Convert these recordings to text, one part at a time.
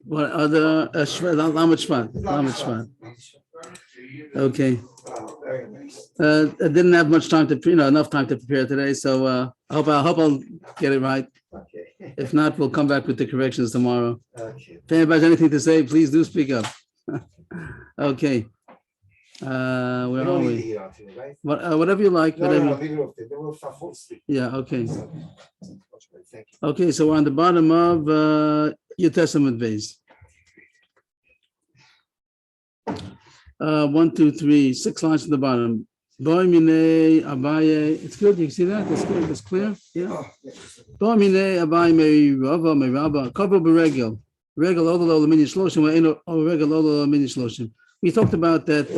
What other Lamed Shvat? Okay. I didn't have much time to, enough time to prepare today, so I hope I'll get it right. Okay. If not, we'll come back with the corrections tomorrow. Okay. If anybody has anything to say, please do speak up. Okay. Where are we? Whatever you like. No, Whatever. no, leave it off there. They will fall asleep. Yeah. Okay. Thank you. Okay. So we're on the bottom of your Testament base. 1, 2, 3, 6 lines at the bottom. Boy mine Abaye. It's good. You see that? That's good. That's clear. Yeah. Boy mine Abaye me Rabba. Couple beregel. Regel all mini shloshim. Regel all mini shloshim. We talked about that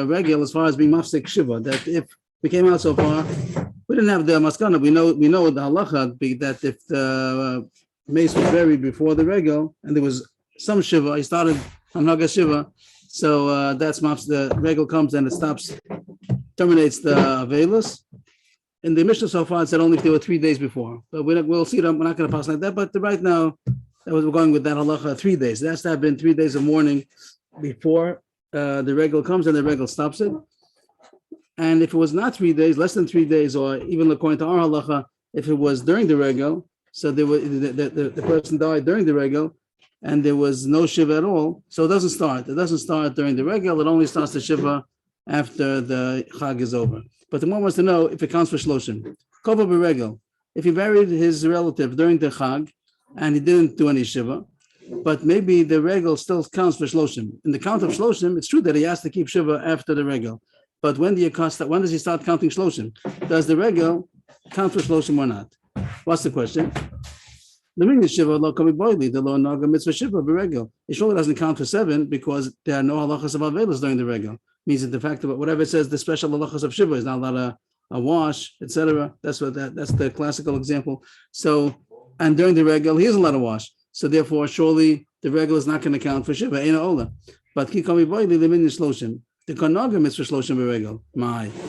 regel as far as being mafsek shiva. That if we came out so far, we didn't have the maskana. We know the halacha that if the mace was buried before the regel and there was some shiva, he started on haga shiva. So that's mafs. The regel comes and it stops, terminates the avelus. In the Mishnah so far, it said only if there were 3 days before. But we'll see. We're not going to pass like that. But right now, we're going with that halacha 3 days. There has to have been 3 days of mourning before the regel comes and the regel stops it. And if it was not 3 days, less than 3 days, or even according to our halacha, if it was during the regel, so there was, the person died during the regel, and there was no shiva at all, so it doesn't start. It doesn't start during the regel. It only starts the shiva after the chag is over. But the one wants to know if it counts for shloshim. Kova beregel. If he buried his relative during the chag and he didn't do any shiva, but maybe the regel still counts for shloshim. In the count of shloshim, it's true that he has to keep shiva after the regel. But when does he start counting shloshim? Does the regel count for shloshim or not? What's the question? The meaning is shiva lo kami boili, the lo naga mitzvah shiva beregel. It surely doesn't count for 7 because there are no halachas of avelus during the regel. Means that the fact of whatever it says, the special halachas of shiva is not allowed a wash, etc. That's the classical example. So, and during the regel, he isn't allowed to wash. So therefore, surely the regel is not going to count for shiva. Eina ola. But ki kami boili the meaning is shloshim. The konaga mitzvah shloshim beregel.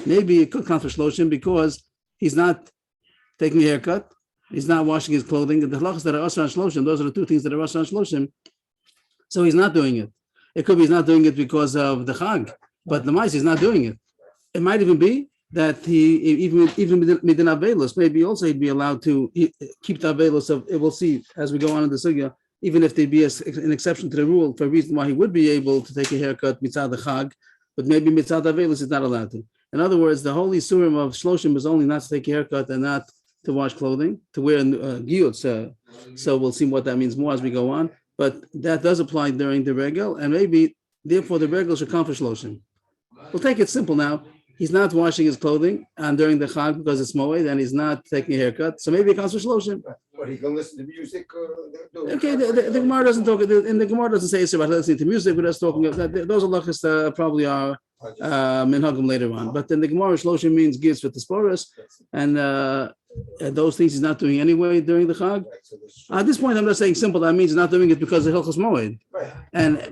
Maybe it could count for shloshim because he's not taking a haircut. He's not washing his clothing. The halachas that are asr on shloshim, those are the 2 things that are asr on shloshim. So he's not doing it. It could be he's not doing it because of the chag, but the mice is not doing it. It might even be that he even midin avelus, maybe also he'd be allowed to keep the avelus of. We'll see as we go on in the sugya. Even if there'd be an exception to the rule for a reason why he would be able to take a haircut mitzad the chag, but maybe mitzad avelus is not allowed to. In other words, the holy surim of shloshim is only not to take a haircut and not to wash clothing, to wear giyot. So we'll see what that means more as we go on. But that does apply during the regel, and maybe therefore the regel should count for shloshim. We'll take it simple now. He's not washing his clothing and during the chag because it's moed, and he's not taking a haircut. So maybe it counts for shloshim. But he can listen to music. Okay, the Gemara doesn't talk. And the Gemara doesn't say it's about listening to music. We're just talking about that. Those halachas probably are minhagim later on. But then the Gemara shloshim means gifts with the sporos, and those things he's not doing anyway during the chag. At this point, I'm just saying simple. That means he's not doing it because of hilchos moed.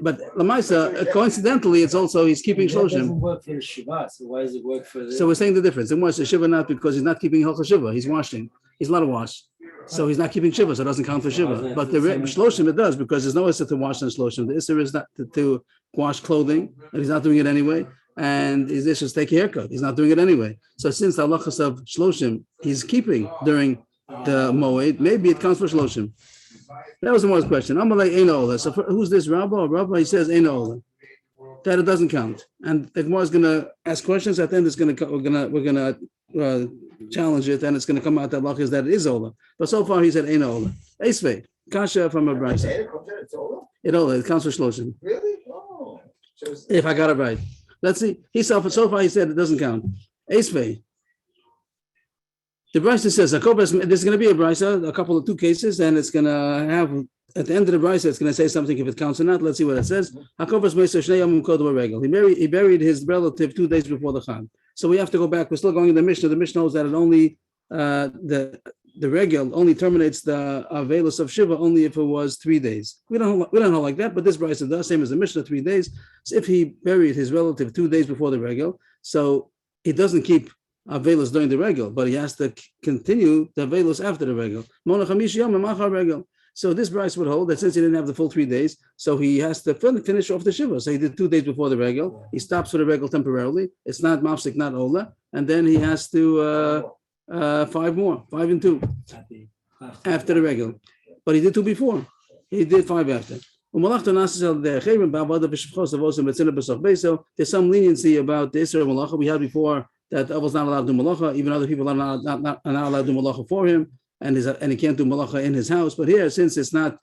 But lamaisa, coincidentally, it's also he's keeping shloshim. It doesn't work for Shiva, so why does it work for? So we're saying the difference. It was shiva not because he's not keeping hilchos shiva. He's washing. He's allowed to wash. So he's not keeping shiva, so it doesn't count for shiva. But the shloshim it does because there's no issur to wash on shloshim. The issur is not to wash clothing, and he's not doing it anyway. And his issue is take a haircut. He's not doing it anyway. So since the halachas of shloshim he's keeping during the moed, maybe it counts for shloshim. That was the most question. I'm like eina ola. So who's this Rabba? Rabba he says eina ola. That it doesn't count. And the Gemara is going to ask questions. At the end, we're gonna challenge it, and it's going to come out that halachas that it is ola. But so far he said eina ola. Eisvei kasha from a brayso. It ola. It counts for shloshim. Really? Oh. If I got it right. Let's see. So far he said it doesn't count. Eisvei. The brayso says there's going to be a brayso, a couple of 2 cases, and it's going to have at the end of the brayso it's going to say something if it counts or not. Let's see what it says. He buried his relative 2 days before the chag. So we have to go back. We're still going in the Mishnah. The Mishnah knows that it only the regel only terminates the avelus of shiva only if it was 3 days. We don't know like that, but this brayso does, same as the Mishnah, 3 days. So if he buried his relative 2 days before the regel, so he doesn't keep Avelus during the regal, but he has to continue the Avelus after the regal. So this Bryce would hold that since he didn't have the full 3 days, so he has to finish off the Shiva. So he did 2 days before the regal. He stops for the regal temporarily. It's not Mafsik, not Ola. And then he has to 5 and 2 after the regal. But he did 2 before. He did 5 after. There's some leniency about the Isra Malacha. We had before that I was not allowed to do Malacha, even other people are not allowed to do Malacha for him, and he can't do Malacha in his house. But here, since it's not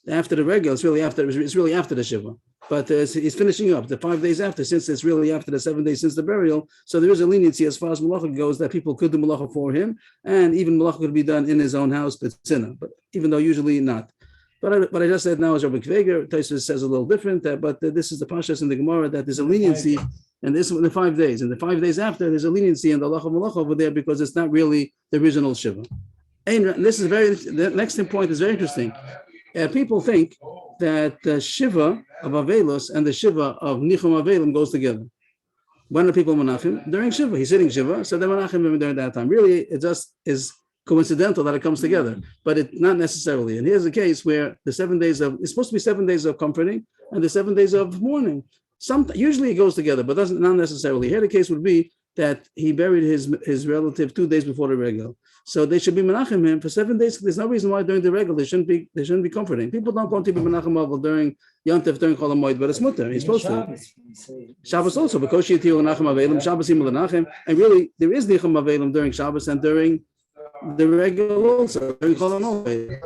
after the regal, it's really after the Shiva. But he's finishing up the 5 days after, since it's really after the 7 days since the burial. So there is a leniency as far as Malacha goes that people could do Malacha for him, and even Malacha could be done in his own house, but even though usually not. But I just said now as Rabbi Kveger, Tosfos says a little different, but this is the Pashas in the Gemara that there's a leniency, and this is in the 5 days. And the 5 days after, there's a leniency in the Allah of Malach over there because it's not really the original Shiva. And this is the next point is very interesting. People think that the Shiva of Avelus and the Shiva of Nichum Avelim goes together. When are people Menachem? During Shiva. He's sitting Shiva, so they're Menachem during that time. Really, it just is coincidental that it comes together, but it not necessarily. And here's a case where the 7 days it's supposed to be 7 days of comforting and the 7 days of mourning. Usually it goes together, but not necessarily. Here the case would be that he buried his relative 2 days before the regal. So they should be menachem him for 7 days. There's no reason why during the regal they shouldn't be comforting. People don't want to be menachem over during Yontif, during Chol HaMoed, but it's mutter. He's supposed to. Shabbos also, because Shabbos and really there is Nichum Avelim during Shabbos and during the regal also. During Chol HaMoed.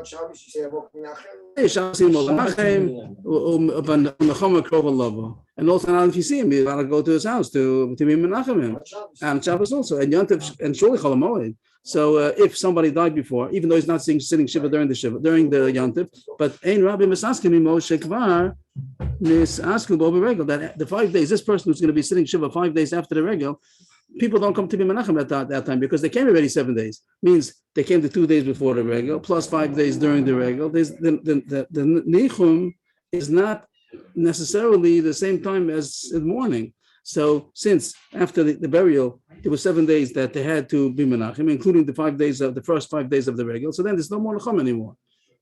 And also now if you see him, you gotta go to his house to be menachem him. And Shabbos also, and Yontif, and surely Chol HaMoed. So if somebody died before, even though he's not sitting Shiva during the Yontif, but Ein Rabbi Misaskim Imo Shekvar Misaskim Bo Beregel, that the 5 days, this person who's going to be sitting Shiva 5 days after the regal, people don't come to be menachem at that time because they came already 7 days. Means they came to 2 days before the regal plus 5 days during the regal. The nichum is not necessarily the same time as in morning. So since after the burial, it was 7 days that they had to be menachem, including the first 5 days of the regal. So then there's no more necham anymore.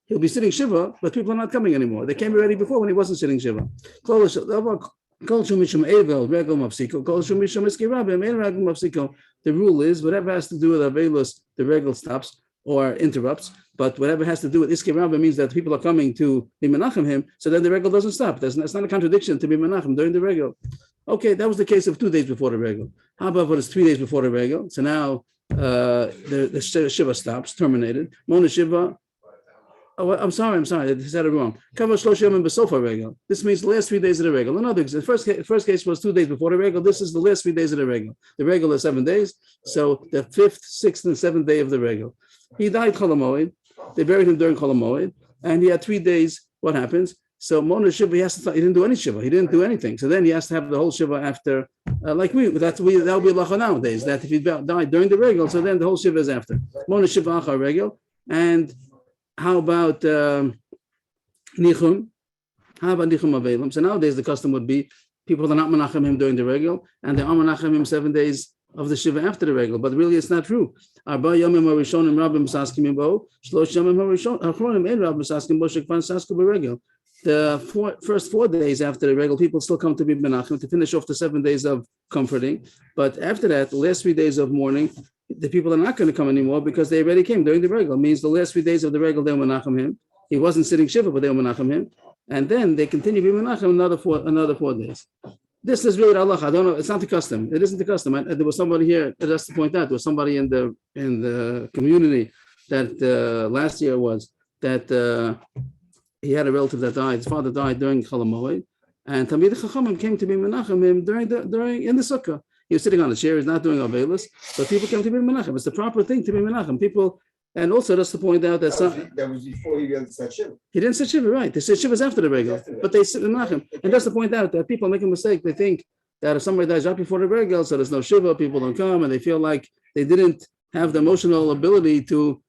He'll be sitting shiva, but people are not coming anymore. They came already before when he wasn't sitting shiva. The rule is whatever has to do with avelus, the regal stops or interrupts. But whatever has to do with Iske Rabba means that people are coming to be menachem him, so then the regal doesn't stop. It's not a contradiction to be menachem during the regal. Okay, that was the case of 2 days before the regal. How about when it's 3 days before the regal? So now the Shiva stops, terminated. Mona Shiva. Oh, I'm sorry, I said it wrong. This means the last 3 days of the regal. In other words, the first case was 2 days before the regal. This is the last 3 days of the regal. The regal is 7 days, so the 5th, 6th, and 7th day of the regal. He died Chol HaMoed. They buried him during Chol HaMoed, and he had 3 days. What happens? So Mona Shiva, he didn't do any Shiva. He didn't do anything. So then he has to have the whole Shiva after, that would be lacha nowadays. That if he died during the regal, so then the whole Shiva is after Mona Shiva achar regal. And how about Nichum? How about Nichum Avelim? So nowadays the custom would be people are not menachem him during the regal, and they are menachem him 7 days of the Shiva after the regal. But really it's not true. Arba yomim harishonim rabim misaskim bo, shlosh yomim hachronim ein rabim misaskim bo shekvan sasku beregel. The first 4 days after the regal, people still come to be menachem to finish off the 7 days of comforting. But after that, the last 3 days of mourning, the people are not going to come anymore because they already came during the regal. Means the last 3 days of the regal, they were menachem him. He wasn't sitting shiva, but they were menachem him. And then they continue to be menachem another 4 days. This is really Allah. I don't know. It's not the custom. It isn't the custom. There was somebody here. Just to point out, there was somebody in the community that last year was that he had a relative that died. His father died during Chol HaMoed, and Talmidei Chachamim came to be menachem him during in the sukkah. He was sitting on a chair. He's not doing avelus, but people came to be menachem. It's the proper thing to be menachem. People, and also just to point out that that was before he said shiva. He didn't say shiva, right? They said shiva's after the regal, but they sit menachem. And just to point out that people make a mistake. They think that if somebody dies right before the regal, so there's no shiva, people don't come, and they feel like they didn't have the emotional ability to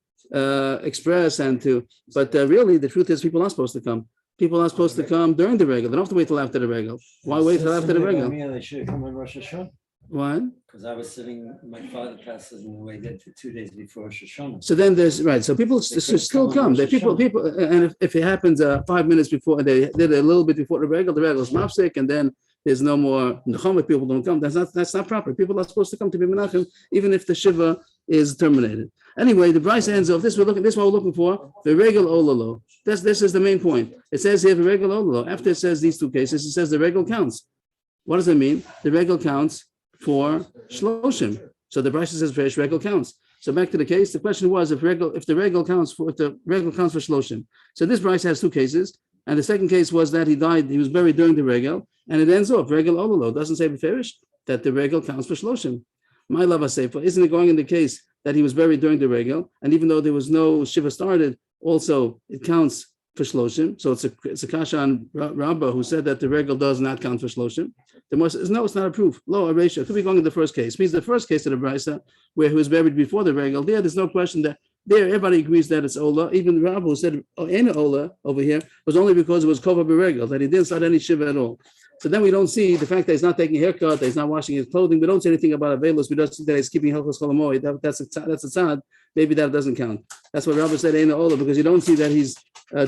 express and to. But really, the truth is, people are supposed to come. People are supposed to come during the regal. They don't have to wait till after the regal. Why wait till after the regal? They should come on Rosh Hashanah. What? Because I was sitting, my father passes away there 2 days before Rosh Hashanah. So then there's right. So people still come. They people, and if it happens 5 minutes before, they did a little bit before the regal is mafsik, and then there's no more nechama. People don't come. That's not proper. People are supposed to come to be menachem, even if the shiva is terminated. Anyway, the Bryce ends off. This is what we're looking for. The regal ololo. This is the main point. It says here the regal ololo. After it says these two cases, it says the regal counts. What does it mean? The regal counts for shloshim. So the Bryce says fresh regal counts. So back to the case. The question was if the regal counts for shloshim. So this Bryce has two cases, and the second case was that he died. He was buried during the regal, and it ends off regal ololo. Doesn't say beferish that the regal counts for shloshim. My love sefer, isn't it going in the case that he was buried during the regal, and even though there was no shiva started, also it counts for shloshim. So it's a kasha on Rabbah who said that the regal does not count for shloshim. The most is no, it's not a proof. Lo aresha could be going in the first case. Means the first case of the brisa where he was buried before the regal. There's no question that there everybody agrees that it's ola. Even Rabbah who said ain't ola over here was only because it was kova b'regal, that he didn't start any shiva at all. So then we don't see the fact that he's not taking a haircut, that he's not washing his clothing. We don't see anything about Avelos. We don't see that he's keeping Hilchos Cholamoid. That's a tzad. Maybe that doesn't count. That's what Rabbi said, Ein Ola, because you don't see that he's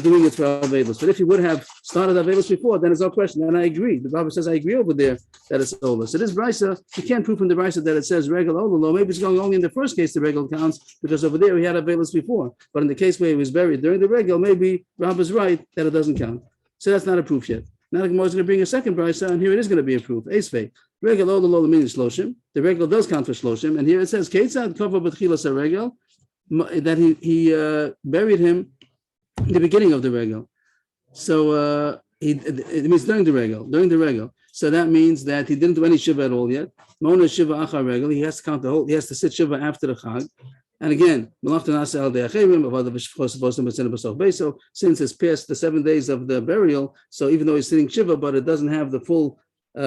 doing it for Avelos. But if he would have started Avelos before, then it's no question. And I agree. The Rabbi says, I agree over there that it's Ola. So this Brisa, you can't prove from the Brisa that it says Regal Ola. Maybe it's going only in the first case the Regal counts, because over there he had Avelos before. But in the case where he was buried during the Regal, maybe Rabbi's right that it doesn't count. So that's not a proof yet. Now the Gemara is going to bring a second brisa, and here it is going to be a proof. Esvei, regal ololo means shloshim. The regal does count for shloshim, and here it says Ketzad kova b'tchilas regal, that he buried him in the beginning of the regal. So it means during the regal. So that means that he didn't do any shiva at all yet. Mona shiva achar regal. He has to count the whole. He has to sit shiva after the chag. And again, so since it's past the 7 days of the burial, so even though he's sitting shiva, but it doesn't have the full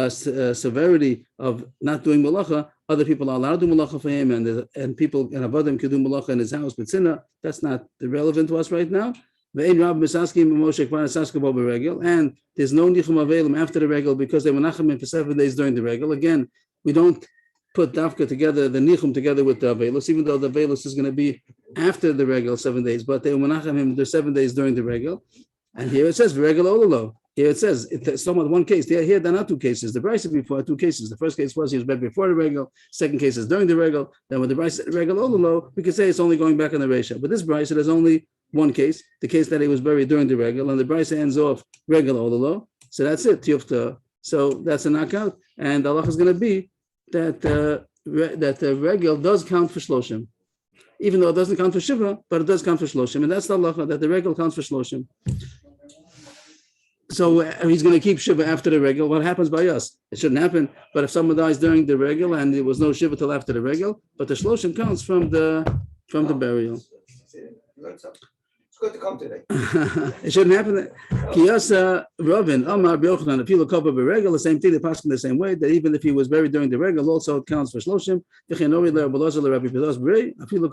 severity of not doing malacha, other people are allowed to do malacha for him, and people and avadim can do malacha in his house. But sinna, that's not relevant to us right now. And there's no nichum avelim after the regal because they menachem him for 7 days during the regal. Again, we don't put dafka together, the nichum together with the avelus, even though the avelus is going to be after the regal 7 days, but they menachem him the 7 days during the regal. And here it says regal ololo. Here it says it's somewhat one case. Here there are not two cases. The Bryce before are two cases. The first case was he was buried before the regal. Second case is during the regal. Then when the Bryce regal ololo, we can say it's only going back on the ratio. But this Bryce, there's only one case, the case that he was buried during the regal, and the Bryce ends off regal ololo. So that's it. So that's a knockout, and Allah is going to be that the regal does count for shloshim, even though it doesn't count for shiva, but it does count for shloshim, and that's the halacha that the regal counts for shloshim. So he's going to keep shiva after the regal. What happens by us? It shouldn't happen. But if someone dies during the regal and there was no shiva till after the regal, but the shloshim counts from the burial. It's good to come today. It shouldn't happen. Kiyasa Ravin Amar B'Yochanan. If you look over the regal, the same thing. They pass in the same way that even if he was buried during the regal, also it counts for shloshim. If you look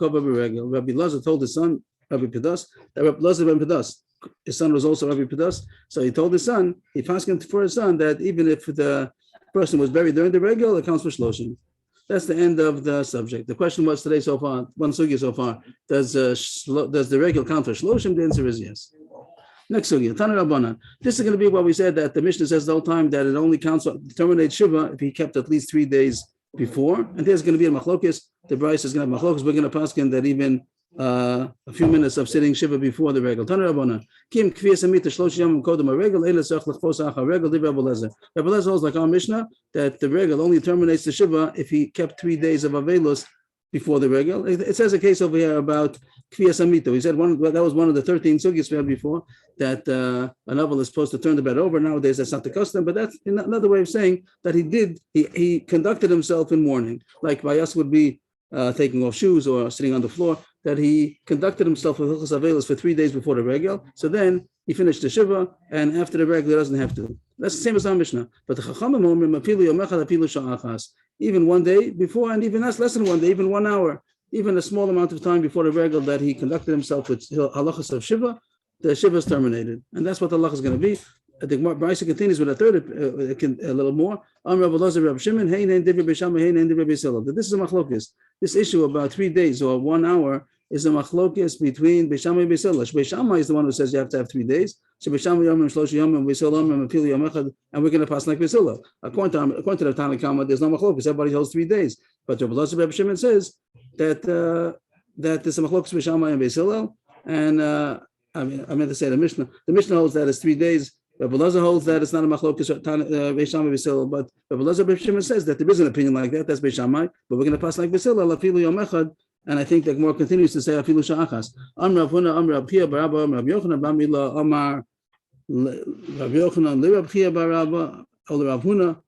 over the regal, Rabbi Lazar told his son Rabbi Pedas that Rabbi Lazar ben Pedas, his son was also Rabbi Pedas. So he told his son, he passed for his son that even if the person was buried during the regal, it counts for shloshim. That's the end of the subject. The question was today so far, one sugi so far, does the regal count for shloshim? The answer is yes. Next sugi, Tana Rabbanan. This is going to be what we said that the Mishnah says the whole time that it only counts terminate shiva if he kept at least 3 days before. And there's going to be a machlokis. The Bryce is going to have machlokis. We're going to pass in that even a few minutes of sitting shiva before the regal. Tana Rabbanan. Kim kviyas amita shlosh yamim kodem a regal ela sech lechfos acha regal di Rabbi Lezer. Rabbi Lezer holds like our Mishnah that the regal only terminates the shiva if he kept 3 days of avelus before the regal. It says a case over here about kviyas amita. He said that was one of the 13 sugis we had before that a novel is supposed to turn the bed over. Nowadays that's not the custom, but that's another way of saying that he conducted himself in mourning, like by us would be taking off shoes or sitting on the floor, that he conducted himself with hilchos avelus for 3 days before the regal. So then he finished the shiva, and after the regal he doesn't have to. That's the same as our Mishnah. But the chachamim omrim apilu yomechad apilu sha'achas. Even 1 day before, and even that's less than 1 day, even 1 hour, even a small amount of time before the regal that he conducted himself with halachas of shiva, the shiva is terminated, and that's what the halach is going to be. the Brisa continues with a third, a little more. This is a machlokes. This issue about 3 days or 1 hour is a machlokes between Beis Shammai and Beis Hillel. Beis Shammai is the one who says you have to have 3 days. So Beis Shammai Yom Shlosh Yom and Beis Hillel and Pili Yom Echad, and we're going to pass like Beis Hillel. According to the Tanna Kama, there's no machlokes. Everybody holds 3 days. But Rabbi Elazar Reb Shimon says that there's a machlokes Beis Shammai and Beis Hillel, and I meant to say the Mishnah. The Mishnah holds that it's 3 days. Rabbi Elazar holds that it's not a machlokes Beis Shammai Beis Hillel, but Rabbi Elazar Reb Shimon says that there is an opinion like that. That's Beis Shammai, but we're going to pass like Beis Hillel, Afilu Yom Echad, and I think that more continues to say Afilu Sha'achas. Rav Huna, Rav Chia Bar Abba, Rav Yochanan Bar Mila, Amar Rav Yochanan Le Rav Chia Bar Abba, or Rav Huna.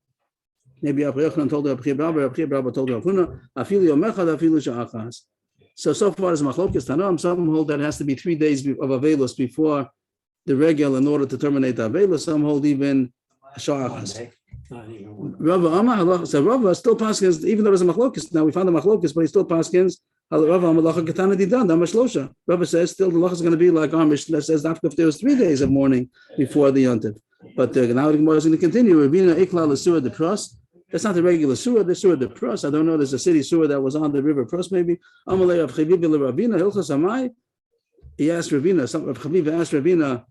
Maybe Rav Yochanan told Rav Chia Bar Abba, Rav Chia Bar Abba told Rav Huna, Afilu Yom Echad, Afilu Sha'achas. So far as machlokes Tanam, some hold that it has to be 3 days of avelus before the regel in order to terminate the avelus. Some hold even sha'achas. Rava Amar, so Rava still paskins, even though there's a machlokes. Now we found the machlokes, but he still paskins. Rava Amalacha Katan Didan Damashlosha. Rava says still the lacha is going to be like Amish that says after if there was 3 days of mourning before the yontiv. But now the Gemara is going to continue. Ravina Ikla L'Surah the Pros. That's not the regular surah. The surah the Pros. I don't know. There's a city surah that was on the river Pros maybe. Amalei Rav Chaviv Ravina Hilchas Amai. He asked Ravina. Rav Chaviv asked Ravina,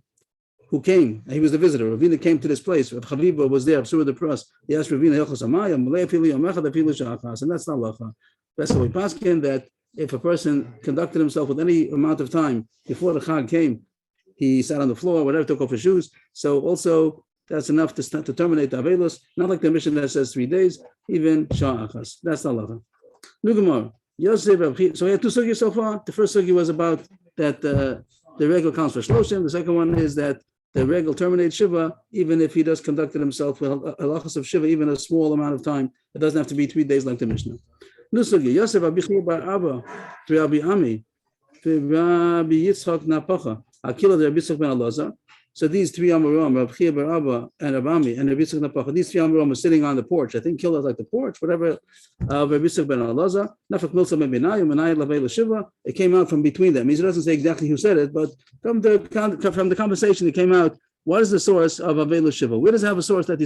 who came. He was the visitor. Ravina came to this place. Rav Chaviv was there. Surah the Pros. He asked Ravina Hilchas Amai. Amalei Afilu Yom Echad Afilu Sha'achas. And that's not lacha. That's the way paskin that if a person conducted himself with any amount of time before the Chag came, he sat on the floor, whatever, took off his shoes. So also. That's enough to terminate the avelus. Not like the mission that says 3 days, even sha'achas. That's the halacha. Nugamar. Yosef. So we had 2 sugyas so far. The first sugy was about that the regal counts for shloshim. The second one is that the regal terminates shiva, even if he does conduct himself with halachas of shiva, even a small amount of time. It doesn't have to be 3 days like the Mishnah. New sugy. Yosef Abichur Bar Abba, Rabbi Ami, Rabbi Yitzchak Napacha, Akila Rabbi Yitzchak Ben Elazar. So these 3 Amoram, Rav Chia Bar Abba and Rabami and Rabbi Yitzchak Napacha, these 3 Amoram are sitting on the porch. I think Kila like the porch, whatever. Rabbi Yitzchak Ben Elazar, Nafak Milsa Ben Benayu, Menai Lavei Shiva. It came out from between them. He doesn't say exactly who said it, but from the conversation, it came out. What is the source of Avelu Shiva? Where does it have a source that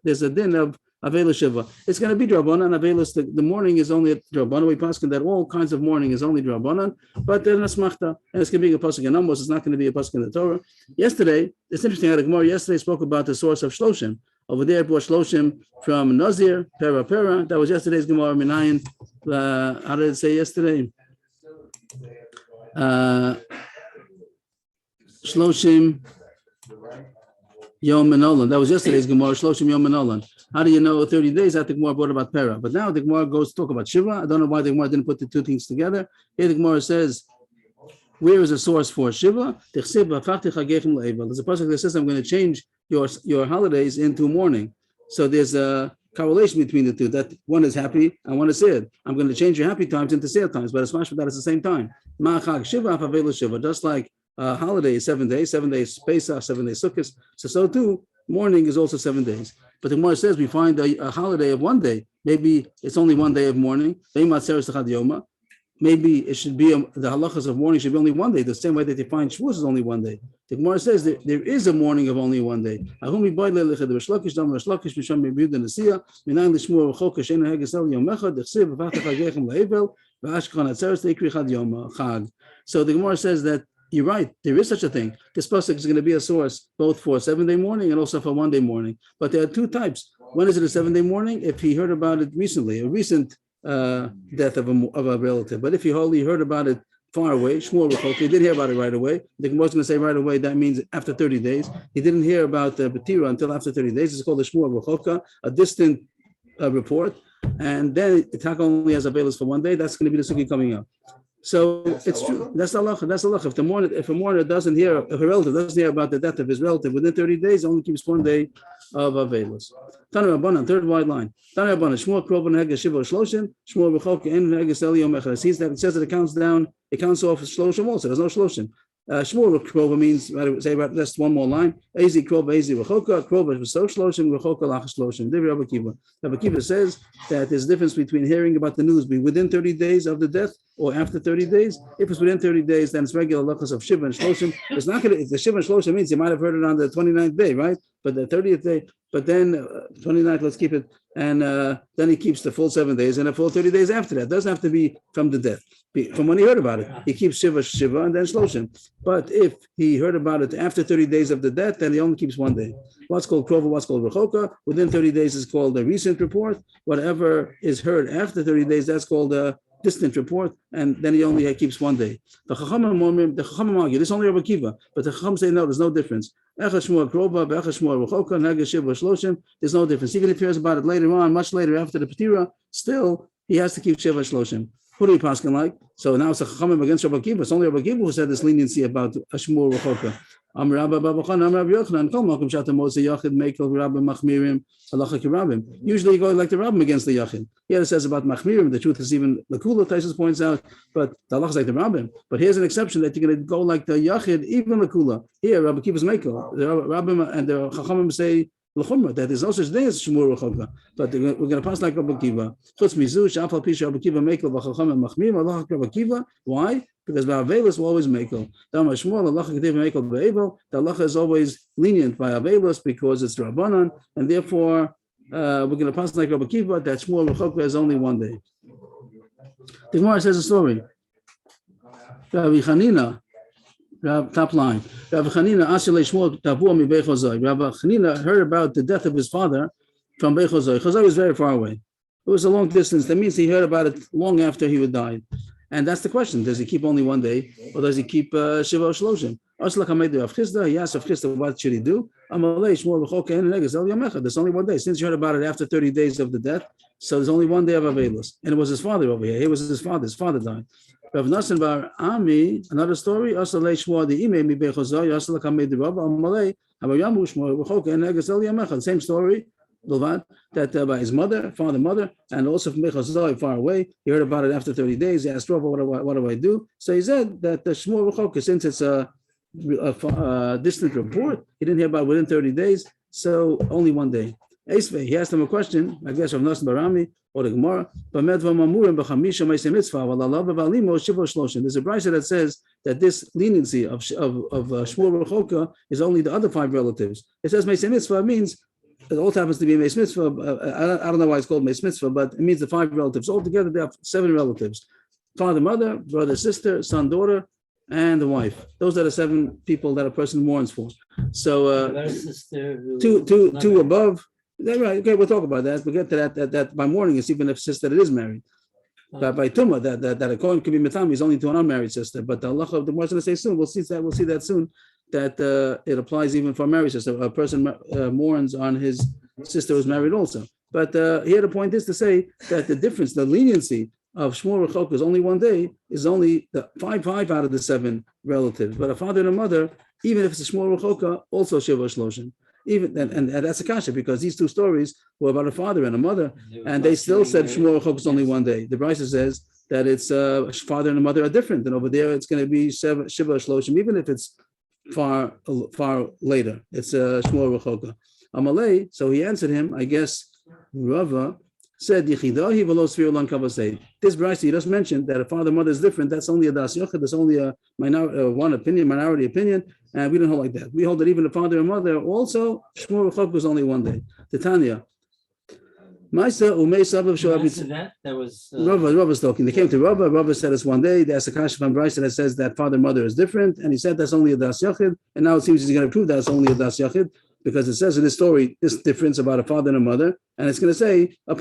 there's a din of Avelu Shiva? It's going to be Drabanan. Avelus, the morning is only Drabanan. We paskin that all kinds of morning is only Drabanan, but there's an asmachta, and it's going to be a pasuk in Amos. It's not going to be a pasuk in the Torah. Yesterday, it's interesting. The Gemara yesterday spoke about the source of Shloshim. Over there, it brought Shloshim from Nazir, Pera. That was yesterday's Gemara. Minayin. How did it say yesterday? Shloshim. Yom Menolan. That was yesterday's Gemara, Shloshim Yom Menolan. How do you know 30 days? I think Gemara brought about Pera. But now the Gemara goes to talk about Shiva. I don't know why the Gemara didn't put the 2 things together. Here the Gemara says, where is the source for Shiva? There's a pasuk that says, I'm going to change your holidays into mourning. So there's a correlation between the two. That one is happy and one is sad. I'm going to change your happy times into sad times, but it's mashma that it's the same time. Shiva, just like holiday is 7 days, 7 days Pesach, 7 days Sukkot. So too, mourning is also 7 days. But the Gemara says we find a holiday of 1 day. Maybe it's only 1 day of mourning. Maybe it should be the halachas of mourning should be only 1 day. The same way that they find Shavuos is only 1 day. The Gemara says that there is a mourning of only 1 day. So the Gemara says that you're right. There is such a thing. This pasuk is going to be a source both for 7 day mourning and also for 1 day mourning. But there are 2 types. One is it a 7 day mourning if he heard about it recently, a recent death of a relative. But if he only heard about it far away, Shmuel Rechok, he didn't hear about it right away. The Gemara is going to say right away. That means after 30 days. He didn't hear about the Betira until after 30 days. It's called the Shmuel Rechok, a distant report. And then Itaka only has available for 1 day. That's going to be the sugi coming up. So it's true. That's Allah. That's Allah. If a mourner doesn't hear, if a relative doesn't hear about the death of his relative within 30 days, only keeps 1 day of Avelus. Tana Rabbanan, 3rd wide line. Tana Rabbanan, Shmuel Kroban Hega Shiva Shloshim, Shmuel Bechok En Hega Sel Yom Echad. It says that it counts down. It counts off Shloshim also. There's no Shloshim. Shmur Krova means, say about just one more line. Ezi Krova, Ezi Rechoka, Krova V'so Shloshim, Rechoka Lach Shloshim. Rabbi Akiva. Rabbi Akiva says that there's a difference between hearing about the news be within 30 days of the death or after 30 days. If it's within 30 days, then it's regular lachas of Shiva and Shloshim. It's not going to, if the Shiva and Shloshim means you might have heard it on the 29th day, right? But the 30th day, but then 29th, let's keep it. And then he keeps the full 7 days and the full 30 days after that. It doesn't have to be from the death. From when he heard about it, he keeps Shiva and then Shloshim. But if he heard about it after 30 days of the death, then he only keeps 1 day. What's called Krova, what's called Rechoka. Within 30 days is called a recent report. Whatever is heard after 30 days, that's called a distant report. And then he only keeps 1 day. The Chachamim argue, this is only Rabbi Akiva, but the Chachamim say no, there's no difference. There's no difference. Even if he hears about it later on, much later after the Petira, still he has to keep Shiva Shloshim. Who do we pass like? So now it's a Chachamim against Rabbi Akiva. It's only Rabbi Akiva who said this leniency about Ashmur Rechoka. Usually you go like the Rabbim against the Yachid. Here it says about Machmirim. The truth is even the Kula Taisus points out, but the Allah is like the Rabbim. But here's an exception that you're going to go like the Yachid, even the Kula. Here, Rabbi Akiva's Mekel. The Rabbim and the Chachamim say that there's no such thing as Shmur Rechoka. But we're going to pass like Rabbi Akiva. Chutz mizu shafal pisha Rabbi Akiva Mekel v'Chachamim Machmirim Allah Rabbi Akiva. Why? Because by Avelis will always Mekel. The Allah is always lenient by Avelis because it's Rabbanan, and therefore we're going to pass like Rabbi Akiva that Shmur Rechoka is only 1 day. The Gemara says a story. Rabbi Chanina, top line. Rabbi Chanina heard about the death of his father from Bechozoi. Chozoi was very far away. It was a long distance. That means he heard about it long after he would die. And that's the question. Does he keep only 1 day or does he keep Shiva Shloshim? He asked Rav Chisda, what should he do? There's only 1 day. Since you heard about it after 30 days of the death, so there's only 1 day of Avelis. And it was his father over here. He was his father. His father died. Rav Nassan bar Ami, another story. The same story. That by his mother, and also from Bechazoi far away, he heard about it after 30 days. He asked Rav, what do I do? So he said that the Shmur Rechoka, since it's a distant report, he didn't hear about it within 30 days, so only 1 day. He asked him a question, I guess, from Nassim Barami or the Gemara. There's a brisa that says that this leniency of Shmur Rechoka is only the other 5 relatives. It says Meisei Mitzvah means it also happens to be a Meis Mitzvah. I don't know why it's called Meis Mitzvah, but it means the 5 relatives. Altogether, they have 7 relatives. Father, mother, brother, sister, son, daughter, and the wife. Those are the 7 people that a person mourns for. So two above. Right. Okay, we'll talk about that. We'll get to that by mourning is even if sister that is married. By Tumah, that a Kohen could be Metam, he's only to an unmarried sister. But the Allah of the Gemara is going to say soon. We'll see that soon. That it applies even for a married sister. A person mourns on his sister who's married also. But here the point is to say that the difference, the leniency of Shmur Rechoka is only 1 day, is only the 5 out of the 7 relatives. But a father and a mother, even if it's a Shmur Rechoka, also Shiva Shloshim. Even and that's a kasha because these 2 stories were about a father and a mother, and they still said Shmur Rechoka is only 1 day. The Brisa says that it's father and a mother are different, and over there it's going to be Shiva Shloshim, even if it's far later. It's Shmur Rechoka. Amalei, so he answered him, I guess Rava said, Yichidahi v'lo sfir lan kavasei. This Brisa you just mentioned that a father mother is different. That's only a das yochid. That's only a minority opinion, and we don't hold like that. We hold that even the father and mother also Shmur Rechoka was only 1 day. Titania. Maisa that was Rava's talking. They came to Rava. Rava said it's 1 day. They asked a kasha from Brisa that says that father mother is different, and he said that's only a das yochid. And now it seems he's going to prove that it's only a das yochid. Because it says in this story, this difference about a father and a mother, and it's going to say a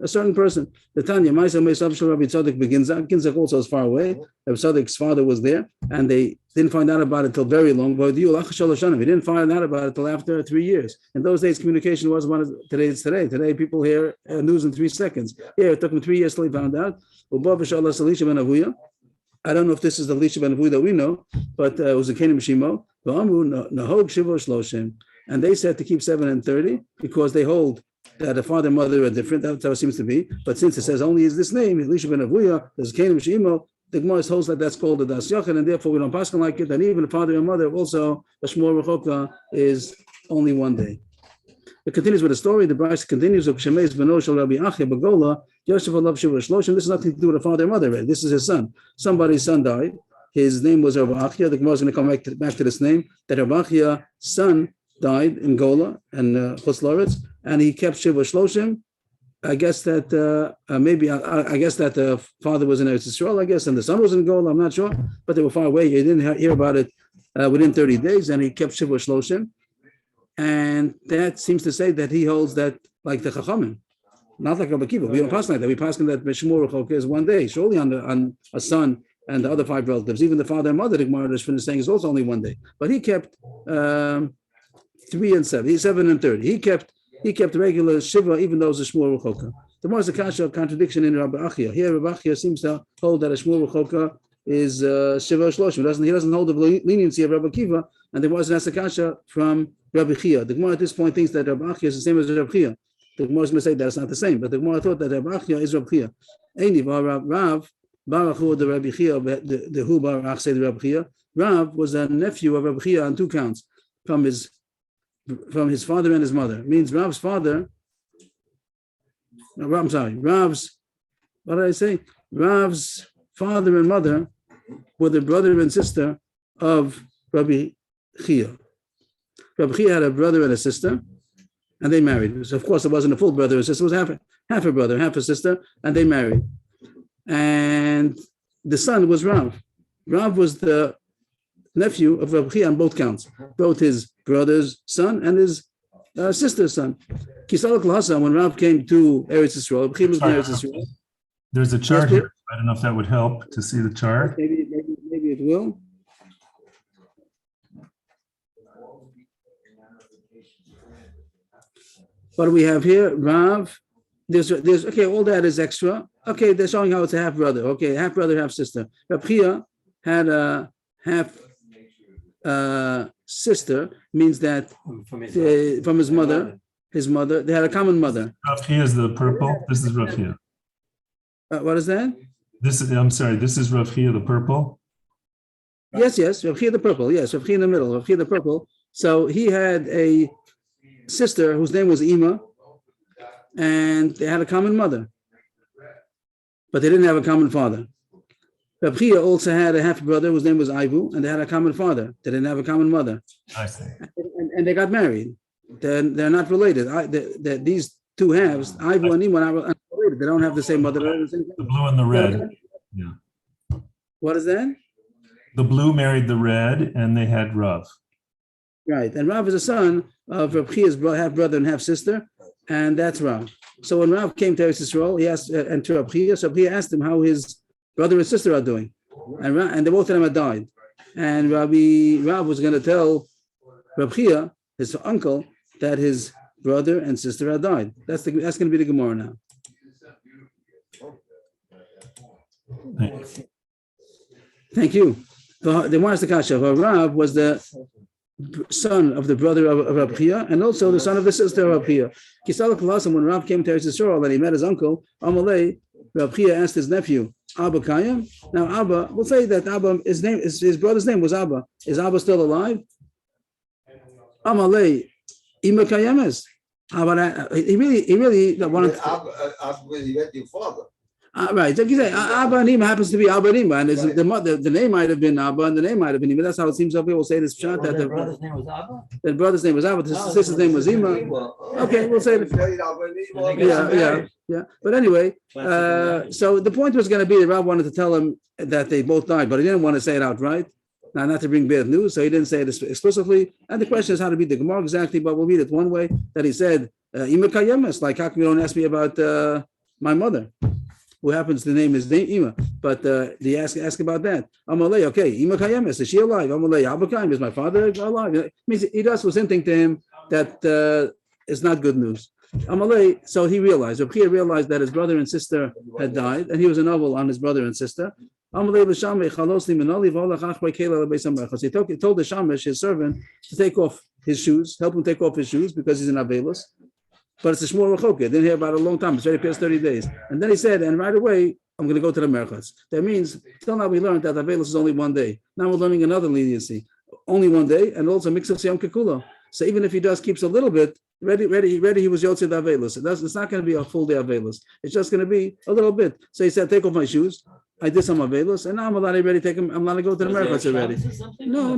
certain person. The Tanya, Maisa Meisavshal Rabbi Tzadok Beginzak. Ginzak also is far away. Rabbi Tzadok's father was there, and they didn't find out about it until very long. He didn't find out about it until after 3 years. In those days, communication wasn't what today is today. Today, people hear news in 3 seconds. Yeah, it took them 3 years till he found out. I don't know if this is the Lisha ben Avuya that we know, but it was a Kenim Shimo. And they said to keep 7 and 30 because they hold that the father and mother are different. That's how it seems to be. But since it says only is this name, Elisha ben Avuya, there's Kenim Shimo, the Gemara holds that that's called a das yachid, and therefore we don't pass like it. And even the father and mother also, the shmur rechoka is only one day. It continues with the story. The Bryce continues of Shemei's Benoshel Rabbi Achia Bagola, Yosef Alav Shiva Shloshim. This has nothing to do with the father and mother. Right? This is his son. Somebody's son died. His name was Rabbi Achia. The Gemara is going to come back to this name. That Rabbi Achia's son died in Gola and Chutz La'aretz, and he kept Shiva Shloshim. I guess that I guess that the father was in Eretz Yisrael, I guess, and the son was in Gola. I'm not sure, but they were far away. He didn't hear about it within 30 days, and he kept Shiva Shloshim. And that seems to say that he holds that like the Chachamim, not like Rabbi Kiva. We don't pass like that. We pass that Meshmur Rechoka is one day, surely on a son and the other 5 relatives. Even the father and mother, the Gemara is saying, is also only one day. But he kept 3 and 7. He's 7 and 30. He kept regular Shiva, even though it's a Shmur Rechoka. The more is a kasha contradiction in Rabbi Achia. Here, Rabbi Achia seems to hold that a Shmur Rechoka is Shiva Shloshim. He doesn't hold the leniency of Rabbi Kiva, and there was an Asakasha from Rabbi Chia. The Gemara at this point thinks that Rabbi Achia is the same as Rabbi Chia. The Gemara is going to say that it's not the same, but the Gemara thought that Rabbi Achia is Rabbi Chia. Eini Rav Baruch the Rabbi Chia, the Hu Baruch said Rabbi Chia. Rav was a nephew of Rabbi Chia on 2 counts, from his father and his mother. It means Rav's father. No, I'm sorry. Rav's father and mother were the brother and sister of Rabbi Chia. Rabbi Chia had a brother and a sister, and they married. So of course, it wasn't a full brother and sister; it was half a brother, half a sister, and they married. And the son was Rav. Rav was the nephew of Rabbi Chia on both counts, both his brother's son and his sister's son. Kisalak Lhasa, when Rav came to Eretz Yisrael, Rabbi Chia was in Eretz Yisrael. There's a chart here. I don't know if that would help to see the chart. Maybe it will. What do we have here? Rav. There's okay. All that is extra. Okay, they're showing how it's a half brother. Okay, half brother, half sister. Rabbi Chia had a half sister. Means that from his mother, they had a common mother. Rav Chia is the purple. This is Rav Chia. What is that? I'm sorry. This is Rav Chia, the purple. Yes. Rav Chia the purple. Yes, Rav Chia in the middle. Rav Chia the purple. So he had a sister whose name was Ima, and they had a common mother, but they didn't have a common father. Rav Chia also had a half brother whose name was Ivu, and they had a common father. They didn't have a common mother. I see. And they got married. They're not related. These 2 halves, Ivu and Ima, are not related. They don't have the same mother. The blue and the red. Yeah. What is that? The blue married the red, and they had Rav. Right, and Rav is a son of Rav Chia's half brother and half sister, and that's Rav. So when Rav came to Eretz Yisrael, he asked, and to Rav Chia, so Rav Chia asked him how his brother and sister are doing, and both of them had died. And Rav was going to tell Rav Chia, his uncle, that his brother and sister had died. That's going to be the Gemara now. Thank you. The Gemara is the kasha. Rav was the son of the brother of Rabbi Chia, and also the son of the sister of Rabbi Chia. Kisalak Lasam, when Rav came to Eretz Yisrael and he met his uncle, Amalei, Rabbi Chia asked his nephew, Abba Kayam. Now Abba, we'll say that Abba, his brother's name was Abba. Is Abba still alive? Amalei, Ima Kayemes. He really wanted. Abba, you met your father. Right. So you say Abba and Ima happens to be Abba and Ima, and the name might have been Abba and the name might have been Ima. That's how it seems. Some people say this shot that the brother's name was Abba. The brother's name was Abba. The sister's name was Ima. Okay, we'll say that. Yeah. But anyway, so the point was going to be that Rav wanted to tell him that they both died, but he didn't want to say it outright. Now, not to bring bad news, so he didn't say it explicitly. And the question is how to read the Gemara exactly, but we'll read it one way that he said, Ima Kayemes, like how come you don't ask me about my mother? Who happens to name his name Ima, but they ask about that. Amalei, okay, Ima Kayemes, is she alive? Amalei, Abba Kayem, is my father alive? It means he just was hinting to him that it's not good news. Amalei, so he realized that his brother and sister had died, and he was a novel on his brother and sister. Amalei l'shamei chalosli minoli v'olach achbei kela lebeis hamechas. He told the shamish, his servant, to take off his shoes, help him take off his shoes because he's an avelus. But it's a shmur rechoka. Didn't hear about it a long time. It's already past 30 days. And then he said, and right away, I'm going to go to the merchatz. That means, till now we learned that Avelis is only one day. Now we're learning another leniency. Only one day, and also mix of Siyam Kekulo. So even if he just keeps a little bit, ready, he was Yotzei Avelis. It's not going to be a full day Avelis. It's just going to be a little bit. So he said, take off my shoes. I did some Avelis, and now I'm allowed to ready take him. I'm allowed to go to the merchatz already. No.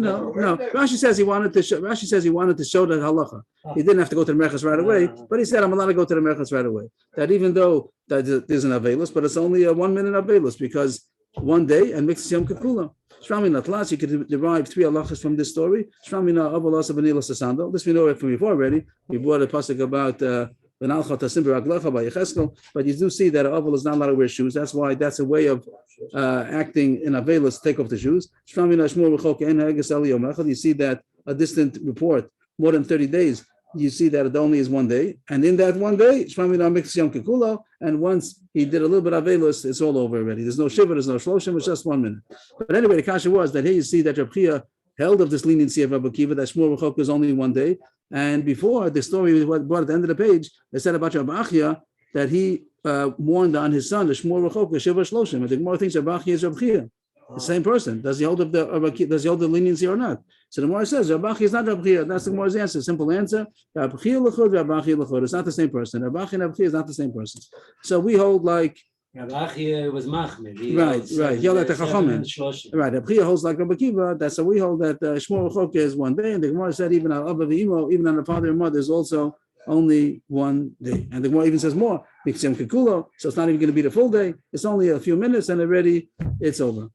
Rashi says he wanted to show. Rashi says he wanted to show that halacha. He didn't have to go to the merchatz right away, but he said I'm allowed to go to the merchatz right away. That even though that there's an Avelis, but it's only a 1 minute Avelis because one day and mix Yom Kekula. Shramina Tlas, you could derive 3 halachas from this story. Shramina Avalasa Benila Sasando. This we know it from before already. We brought a pasuk about Benalcha Tasim B'Raglecha by Yecheskel, but you do see that an Aval is not allowed to wear shoes. That's why that's a way of acting in Avelis, take off the shoes. Shramina Shmur V'Chok En Hages El Yom Echad. You see that a distant report, more than 30 days, you see that it only is 1 day. And in that 1 day, Shramina Mix Yom Kekulo, and once he did a little bit of Avelis, it's all over already. There's no Shiva, there's no Shloshim, it's just 1 minute. But anyway, the kasha was that here you see that Reb Chia held of this leniency of Rabbi Akiva, that Shmur V'Chok is only 1 day. And before the story was brought at the end of the page, they said about Rabbi Achia that he warned on his son, the Shmur V'Chok, Shiva Shloshim. And the Gemara thinks Rabbi Achia is Rabbi Chia, the same person. Does he hold of the leniency or not? So the Gemara says Rabbi Achia is not Rabbi Chia. That's the Gemara's answer. Simple answer. Rabbi Chia l'chud, Rabbi Achia l'chud. It's not the same person. Rabbi Achia and Rabbi Chia is not the same person. So we hold like Rabbi Achia was machmir. Right. He held like the Chachamim. Right. Rabbi Chia holds like Rabbi Akiva. That's how we hold that Shmur V'Chok is 1 day. And the Gemara said even on Abba V'Imo, even on the father and mother, is also only 1 day. And the Gemara even says more. Miksem Kekulo. So it's not even going to be the full day. It's only a few minutes, and already it's over.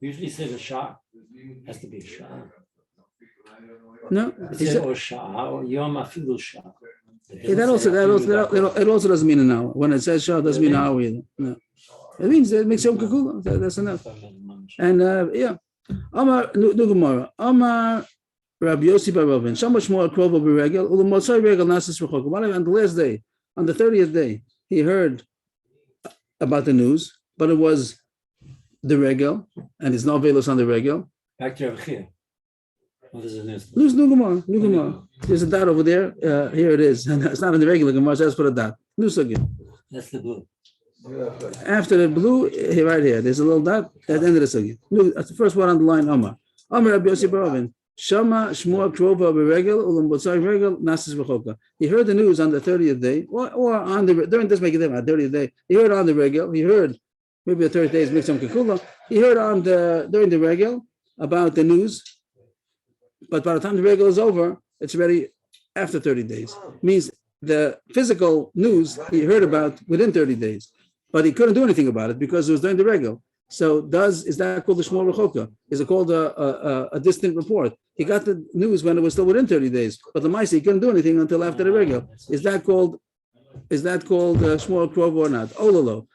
Usually says a shah. Has to be a shah. No. It says or shah or yom afilu shah. It also doesn't mean an hour. When it says shah, it doesn't mean an hour either. No. It means it makes Yom Kekulo. That's enough. And Amar Nu Gemara. Amar Rabbi Yossi Bar Ravin. Shamash Moed Krovo B'Regel. U'Lemotzai Regel Nasis V'Chok. On the last day, on the 30th day, he heard about the news, but it was the Regel, and it's not Velos on the Regel. Back to Rabbi Chia. What is the news? Nu Gemara. There's a dot over there. Here it is. And it's not in the regular Gemara, so let's put a dot. Nu Sugya. That's the blue. After the blue, right here, there's a little dot at the end of the Sugya. That's the first one on the line, Amar. Amar Rabbi Yossi Bar Ravin. Shama Shmua Krova B'Regel Ulam Botzai Regel Nasis V'Choka. He heard the news on the 30th day, or on the during this make it different. 30th day, he heard on the Regel. He heard maybe the 30th day is Mixam Kekula. He heard on during the Regel about the news, but by the time the Regel is over, it's already after 30 days. Means the physical news he heard about within 30 days, but he couldn't do anything about it because it was during the Regel. So is that called the Shmur V'Choka? Is it called a distant report? He got the news when it was still within 30 days, but the Maisa, he couldn't do anything until after the Regel. Is that called Shmur Krova or not? Ololo.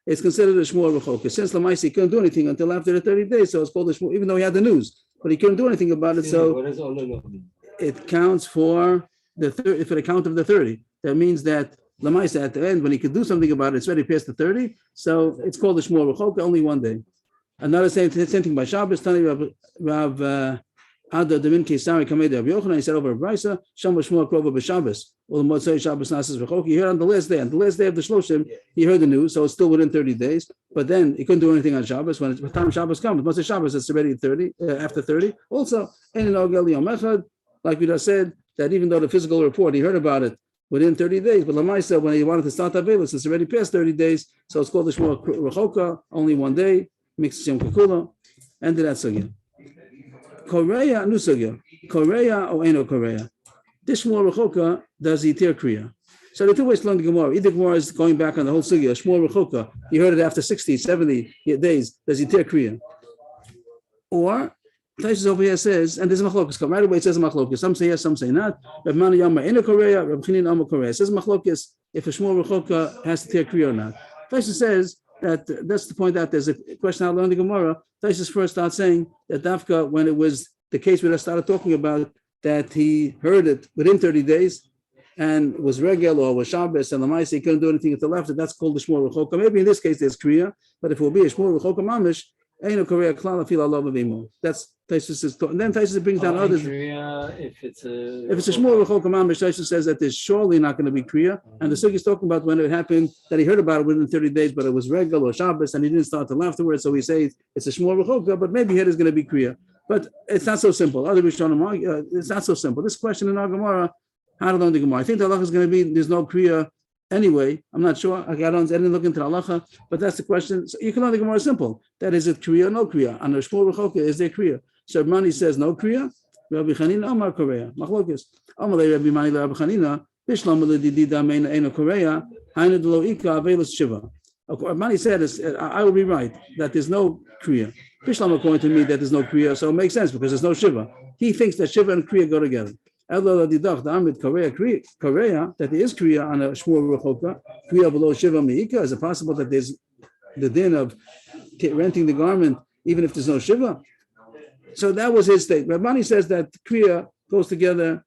It's considered a Shmur V'Choka. Since the Maisa, he couldn't do anything until after the 30 days, so it's called a Shmur, even though he had the news, but he couldn't do anything about it. So what does Ololo mean? It counts for the count of the 30. That means that Lamaisa at the end, when he could do something about it, it's already past the 30. So it's called the Shmur V'Choka, only 1 day. Another same thing by Shabbos. Tani Rav Ada Demin Kesari Kamei Rav Yochanan. He said over Brisa, Shama Shmur Krova b'Shabbos. Well, the Motzei Shabbos Nasis V'Choka. He heard on the last day of the Shloshim, he heard the news, so it's still within 30 days. But then he couldn't do anything on Shabbos. When the time Shabbos comes, Motzei Shabbos, it's already 30 after 30. Also, like we just said, that even though the physical report he heard about it within 30 days, but Lamaisa, when he wanted to start Avelis, it's already past 30 days, so it's called the Shmur V'Choka, only 1 day, mixed Yom Kekula, and that sugya. Korea, new sugya. Korea or Eno Korea. This Shmur V'Choka does Yitir Kriya. So the two ways to learn the Gemara. Either Gemara is going back on the whole sugya, Shmur V'Choka, you heard it after 60, 70 days, does Yitir Kriya. Or Taisus over here says, and there's a machlokas. Right away it says a machlokas. Some say yes, some say not. Reb Mani Yama in a Korea, Reb Chinin Amma Korea. It says machlokas if a Shmur V'Choka has to tear kriya or not. Taisus says that's to point out there's a question how to learn the Gemara. Taisus first starts saying that Dafka, when it was the case where I started talking about that he heard it within 30 days and was regel or was Shabbos and Lamaisa, he couldn't do anything until after, that's called the Shmur V'Choka. Maybe in this case there's kriya, but if it will be a Shmur V'Choka mamish, Eino Korea Klal Afil Alav Avimo. That's Taisus' thought. And then Taisus brings down others. Korea, if it's a Shmuel Rechok Mamish, Taisus says that there's surely not going to be Kriya. And the Sugi is talking about when it happened, that he heard about it within 30 days, but it was Regal or Shabbos, and he didn't start till afterwards. So he says it's a Shmuel Rechok, but maybe here is going to be Kriya. But it's not so simple. Other Rishonim argue, it's not so simple. This question in our Gemara, how to learn the Gemara? I think the halacha is going to be there's no Kriya anyway. I'm not sure. I didn't look into the halacha, but that's the question. So you can learn the Gemara simple. That is it Kriya or no Kriya? On the Shmuel Rechoka, is there Kriya? So Mani says no Kriya. Rabbi Chanina Amar Korea. Machlokes. Amalei Rabbi Mani Rabbi Chanina. Bishlam Ledidida Meina Eino Korea. Hainu Delo Ika Avelos Shiva. Mani said, I will be right that there's no Kriya. Bishlam according to me that there's no Kriya, so it makes sense because there's no Shiva. He thinks that Shiva and Kriya go together. Korea, that there is Kriya on a Shmuel Rechoka, Kriya below Shiva Meika. Is it possible that there's the din of renting the garment even if there's no Shiva? So that was his statement. Rabbani says that Kriya goes together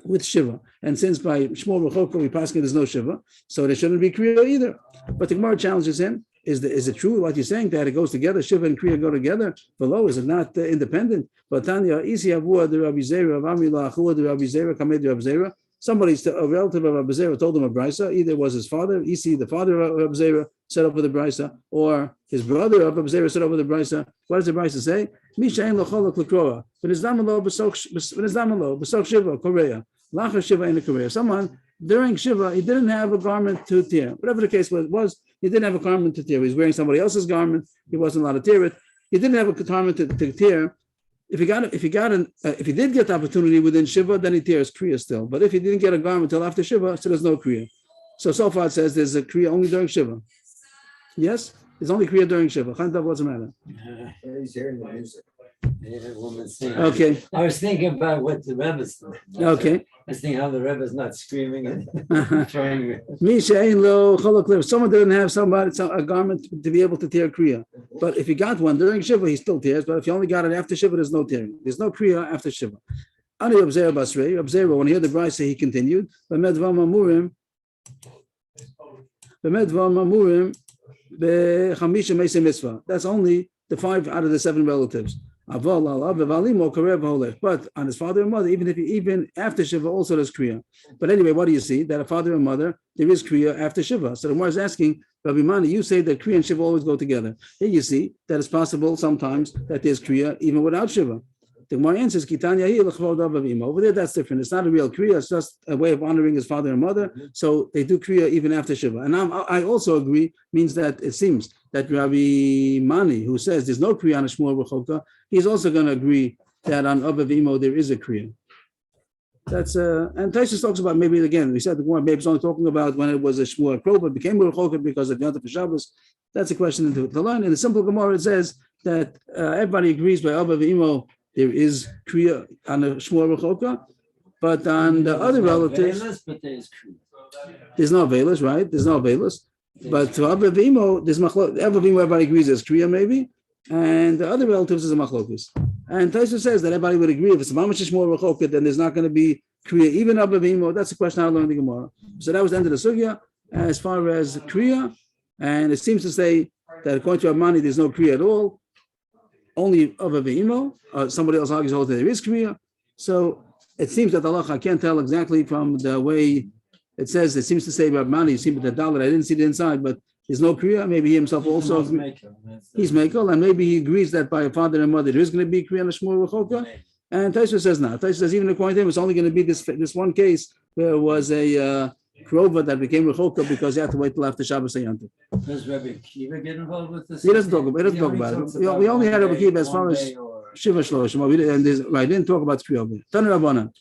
with Shiva. And since by Shmuel Rechoka we pass there's no Shiva, so there shouldn't be Kriya either. But the Gemara challenges him. Is it true what you're saying that it goes together? Shiva and Kriya go together. Below, is it not independent? But Tanya, isi avua de Rabbi Zera, Avamila achua de Rabbi Zera, kamed de Rabbi Zera. Somebody's a relative of Rabbi Zera told him a brisa. Either it was his father, Isi, the father of Rabbi Zera, set up with the brisa, or his brother of Rabbi Zera set up with the brisa. What does the brisa say? Misha ein locholok lekroa. V'nizdamalo b'sok Shiva Korea. Lacha Shiva in Korea. Someone during Shiva he didn't have a garment to tear. Whatever the case was. He didn't have a garment to tear. He was wearing somebody else's garment. He wasn't allowed to tear it. He didn't have a garment to tear. If he did get the opportunity within Shiva, then he tears Kriya still. But if he didn't get a garment until after Shiva, so there's no Kriya. So far it says there's a Kriya only during Shiva. Yes? There's only Kriya during Shiva. What's the matter? He's hearing the music. Okay. I was thinking about what the Rebbe's doing. Okay. I was thinking how the Rebbe's not screaming and trying. Someone didn't have a garment to be able to tear Kriya. But if he got one during Shiva, he still tears. But if he only got it after Shiva, there's no tearing. There's no Kriya after Shiva. Ani Abzera Basrei. Abzera, when he heard the brisa, he continued. That's only the 5 out of the 7 relatives. But on his father and mother, even after Shiva, also there's Kriya. But anyway, what do you see? That a father and mother, there is Kriya after Shiva. So the Gemara is asking, Rabbi Mani, you say that Kriya and Shiva always go together. Here you see that it's possible sometimes that there's Kriya even without Shiva. The Gemara answers, over there that's different. It's not a real Kriya, it's just a way of honoring his father and mother. So they do Kriya even after Shiva. And I also agree, means that it seems that Rabbi Mani, who says there's no Kriya on a Shmuel Rechoka, he's also going to agree that on Abba V'imo there is a Kriya. That's and Taisus talks about maybe again. We said the Gemara maybe it's only talking about when it was a Shmuel Krov, but became a Rechoka because of Yom Tov Shabbos. That's a question to learn. In the simple Gemara, it says that everybody agrees by Abba V'imo there is Kriya on a Shmuel Rechoka, but on the other relatives, there's no Velas, right? There's no Velas. But to Abba V'imo, there's Machlokes. Abba V'imo, everybody agrees there's Kriya maybe, and the other relatives is a Machlokes. And Taisus says that everybody would agree if it's a Mamash Shmuel Rechoka, then there's not going to be Kriya, even Abba V'imo. That's a question I learned in the Gemara. So that was the end of the Sugya as far as Kriya, and it seems to say that according to Abmani, there's no Kriya at all. Only Abba V'imo, somebody else argues that there is Kriya. So it seems that Allah, I can't tell exactly from the way it says, it seems to say about Mani, you see with the dollar, I didn't see the inside, but there's no Kriya. Maybe he himself also, he's Mekel, and maybe he agrees that by a father and mother, there is going to be Kriya on the Shmuel Rechoka. And Taisha says not. Taisha says even according to him, it's only going to be this one case where there was a Krova that became Rechoka because he had to wait till after Shabbos Yantiv. Does Rabbi Kiva get involved with this? He doesn't talk about it. We only had Rabbi Kiva as far as Shiva Shloshim. I didn't talk about Kriya. Tanu Rabbanan.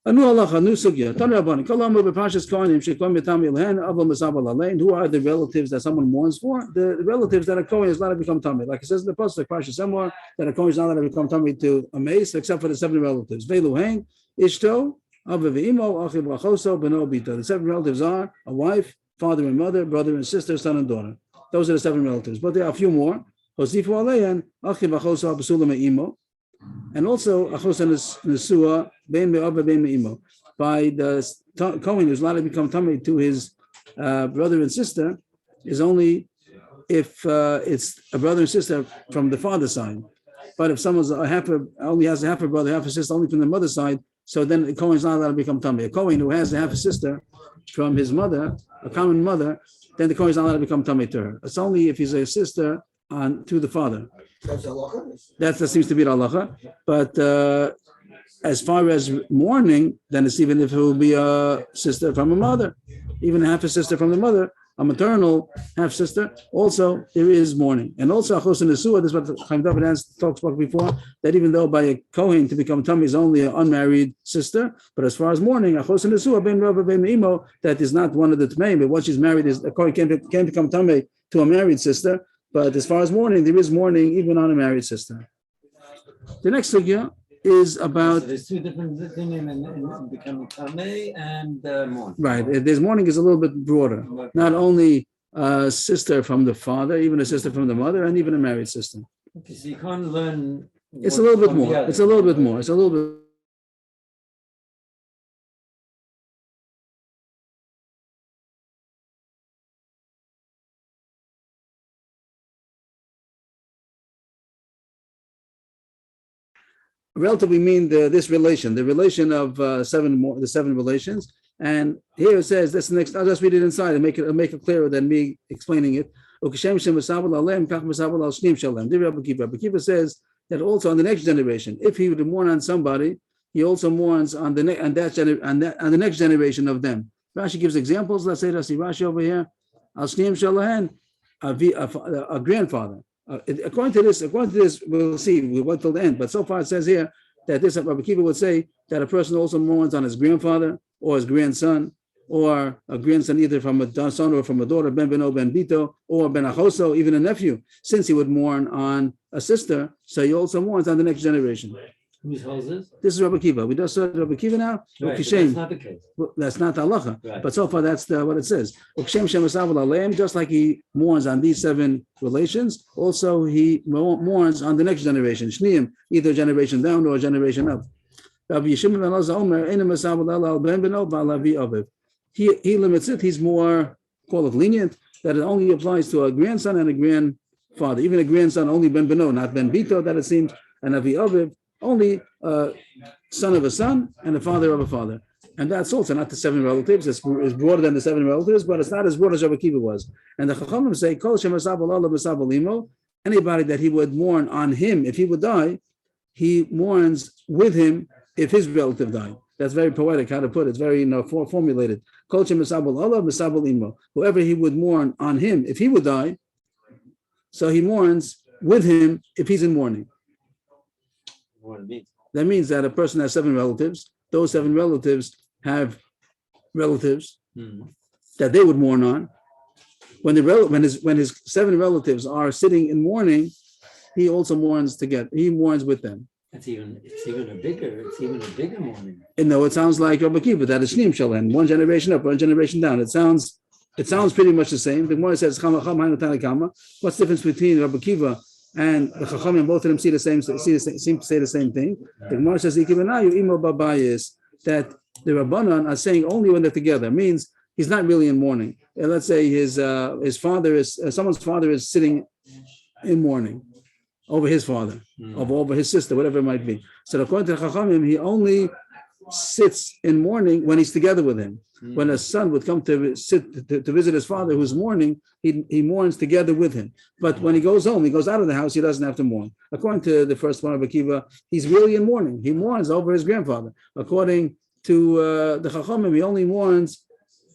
A new halacha, new sugya. Tanu Rabbanan. Kolamu b'pashas kohanim shekom yatam ilhen aval mesabal alein. Who are the relatives that someone mourns for? The relatives that a kohen is allowed to become tamid. Like it says in the pasuk, Pashas Emor, that a kohen is not allowed to become tamid to a mace, except for the 7 relatives. Velu hang, ishto, Abba v'imo, achi brachoso, beno bita. The 7 relatives are a wife, father and mother, brother and sister, son and daughter. Those are the 7 relatives. But there are a few more. Hosifu alein, achi brachoso, abasula me'imo. And also, achosa nesua, ben me'abba ben me'imo. By the Kohen who's allowed to become tamid to his brother and sister is only if it's a brother and sister from the father's side. But if someone's only has a half a brother, half a sister only from the mother's side, so then the Kohen is not allowed to become Tamei. A Kohen who has a half a sister from his mother, a common mother, then the Kohen is not allowed to become Tamei to her. It's only if he's a sister to the father. That seems to be the halacha. But as far as mourning, then it's even if it will be a sister from a mother, even half a sister from the mother, a maternal half sister, also there is mourning. And also Achos and Nesua, this is what Chaim David talked about before, that even though by a Kohen to become Tamei is only an unmarried sister, but as far as mourning, Achos and Nesua, Ben Rabba, Ben Imo, that is not one of the Tmeim, but once she's married, a Kohen can't become Tamei to a married sister. But as far as mourning, there is mourning even on a married sister. The next sugya is about. So there's two different dinim in becoming tamei and mourning. Right. There's mourning is a little bit broader. Not only a sister from the father, even a sister from the mother, and even a married sister. Okay, so you can't learn. It's a little bit more. It's a little bit more. It's a little bit. Relatively mean this relation, the relation of the seven relations, and here it says that's the next. I'll just read it inside and make it clearer than me explaining it. Rabbi Kiva says that also on the next generation, if he would mourn on somebody, he also mourns on the next generation of them. Rashi gives examples. Let's say Rashi over here, a grandfather. According to this, we'll see. We wait till the end, but so far it says here that this Rabbi Kiva would say that a person also mourns on his grandfather or his grandson, or a grandson either from a son or from a daughter, ben beno, ben bito, or ben achoso, even a nephew. Since he would mourn on a sister, so he also mourns on the next generation. Whose house is? This is Rabbi Kiva. We just saw Rabbi Kiva now. Right, that's not the case. Well, that's not the halacha, Right. but so far that's what it says. Just like he mourns on these seven relations, also he mourns on the next generation. Shneim, either a generation down or a generation up. He limits it. He's more, call it lenient, that it only applies to a grandson and a grandfather. Even a grandson, only ben beno, not ben bito, that it seems, and avi aviv, only a son of a son and a father of a father. And that's also not the seven relatives. It's broader than the seven relatives, but it's not as broad as Rabbi Kiva was. And the Chachamim say, Kol anybody that he would mourn on him, if he would die, he mourns with him if his relative died. That's very poetic how to put it. It's very formulated. Whoever he would mourn on him, if he would die, so he mourns with him if he's in mourning. That means that a person has seven relatives. Those seven relatives have relatives that they would mourn on. When his seven relatives are sitting in mourning, he also mourns together. He mourns with them. It's even a bigger mourning. And though it sounds like Rabbi Kiva, that is Shneim Shalem, one generation up, one generation down. It sounds pretty much the same. The Gemara says, what's the difference between Rabbi Kiva and the Chachamim? Both of them seem to say the same thing. The Gemara says that the Rabbanan are saying only when they're together. Means he's not really in mourning. And let's say his father is someone's father is sitting in mourning over his father, over his sister, whatever it might be. So according to the Chachamim, he only sits in mourning when he's together with him. When a son would come to visit his father who's mourning, he mourns together with him. But when he goes home, he goes out of the house, he doesn't have to mourn. According to the first one of Akiva, he's really in mourning. He mourns over his grandfather. According to the Chachamim, he only mourns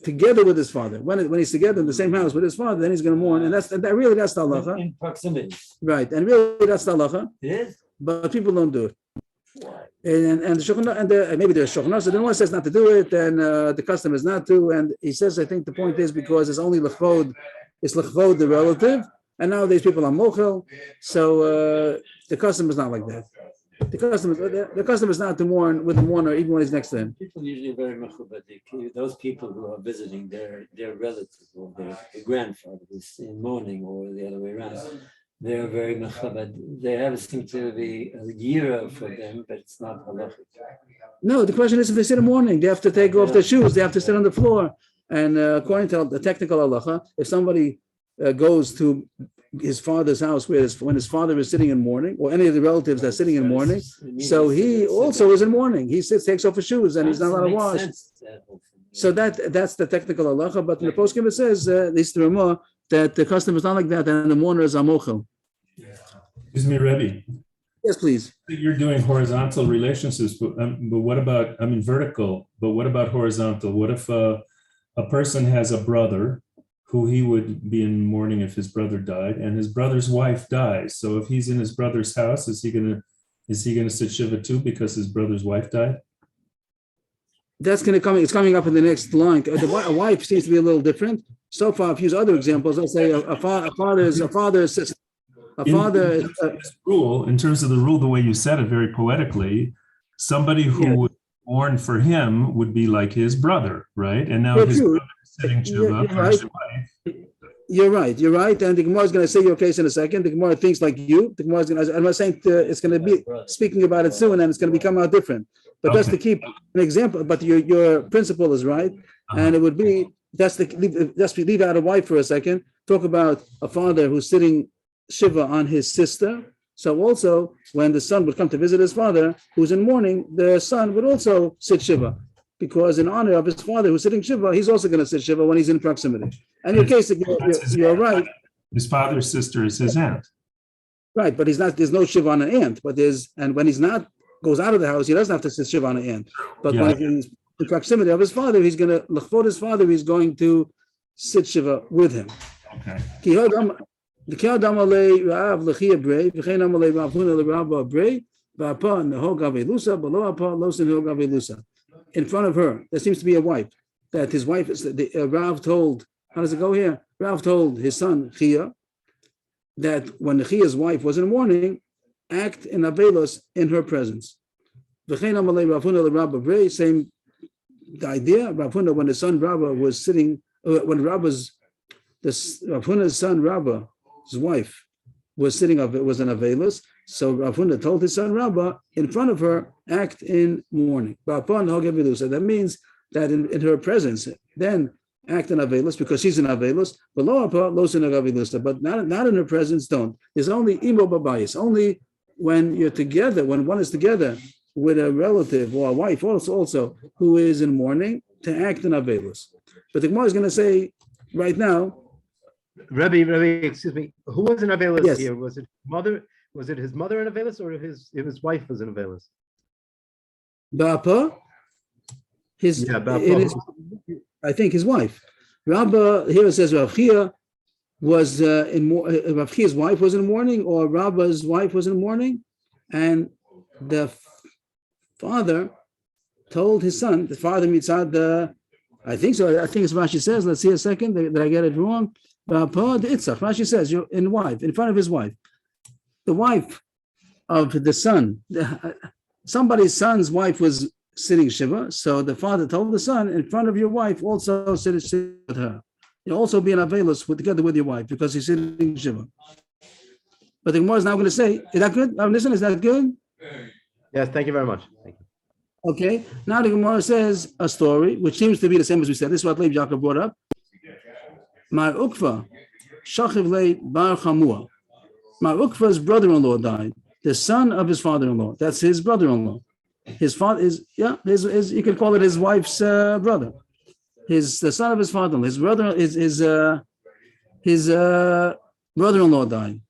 together with his father. When he's together in the same house with his father, then he's going to mourn. And that's the halacha. In proximity. Right. And really that's the halacha. It is? But people don't do it. And the Shulchan, maybe there's Shulchan, so the one says not to do it, and the custom is not to. And he says, I think the point is because it's only lechvod, the relative, and nowadays people are mochel, so the custom is not like that. The custom is not to mourn with the mourner even when he's next to him. People usually very mechubad. Those people who are visiting their relative or their grandfather who's in mourning or the other way around. They're very mechabad. They have seem to be a yira for them, but it's not halachic. No, the question is if they sit in the morning, they have to take off their shoes, they have to sit on the floor. And according to the technical halacha, if somebody goes to his father's house when his father is sitting in mourning, or any of the relatives that are sitting in mourning, so he also is in mourning. He takes off his shoes, and he's not allowed to wash. So that's the technical halacha. But in the poskim it says, at least the Ramah, that the custom is not like that, and the mourner is amochel. Excuse me, Rebbe. Yes, please. You're doing horizontal relationships, but what about, vertical, but what about horizontal? What if a person has a brother who he would be in mourning if his brother died, and his brother's wife dies? So if he's in his brother's house, is he gonna sit shiva too because his brother's wife died? That's going to come. It's coming up in the next line. A wife seems to be a little different. So far, I've used other examples. I'll say a father's sister. Rule, in terms of the rule, the way you said it very poetically, somebody who would mourn for him would be like his brother, right? And now his brother is sitting shiva for his wife. You're right. And the Gemara is going to say your case in a second. The Gemara thinks like you. The Gemara is going to. I'm not saying it's going to be speaking about it soon, and it's going to become out different. But just to keep an example. But your principle is right, and it would be leave out a wife for a second. Talk about a father who's sitting shiva on his sister. So also, when the son would come to visit his father, who's in mourning, the son would also sit shiva, because in honor of his father who's sitting shiva, he's also going to sit shiva when he's in proximity. And in your case, you're right. His father's sister is his aunt. Right, but he's not. There's no shiva on an aunt. But when he's not goes out of the house, he doesn't have to sit shiva on an aunt. But when he's in proximity of his father, he's going to l'chvod his father. He's going to sit shiva with him. Okay. In front of her, there seems to be a wife. That his wife is Rav told. How does it go here? Rav told his son Chia that when Chia's wife was in mourning, act in avelos in her presence. Same idea. Rav Huna, when the son Rabba was sitting, when Rav Huna's son Rabba, his wife, was sitting was in avelos. So Rav Huna told his son Rabba, in front of her, act in mourning. That means that in her presence, then act in avelos, because she's in avelos. But not in her presence, don't. There's only imo babayis. Only when you're together, when one is together with a relative or a wife also who is in mourning, to act in avelos. But the Gemara is going to say right now, Rebbe, excuse me. Who was in avelos here? Yes. Was it mother? Was it his mother in avelos, or his wife was in avelos? Bapa, I think his wife. Rabba here says Rav Chia was Rav Chia's wife was in mourning, or Rabba's wife was in mourning, and the father told his son. The father mitzad. I think so. I think it's Rashi says. Let's see a second. Did I get it wrong? Rashi says you're in front of his wife. The wife of the son. Somebody's son's wife was sitting shiva, so the father told the son, in front of your wife, also sit with her. You also be in avelos together with your wife, because he's sitting shiva. But the Gemara is now going to say, is that good? Listen, is that good? Yes, thank you very much. Thank you. Okay. Now the Gemara says a story, which seems to be the same as we said. This is what Leib Yaakov brought up. Mar Ukva, Shachiv Le Bar Chamua. Mar Ukva's brother-in-law died, the son of his father-in-law. That's his brother-in-law. His father is you could call it his wife's brother. The son of his father-in-law. His brother his brother-in-law died.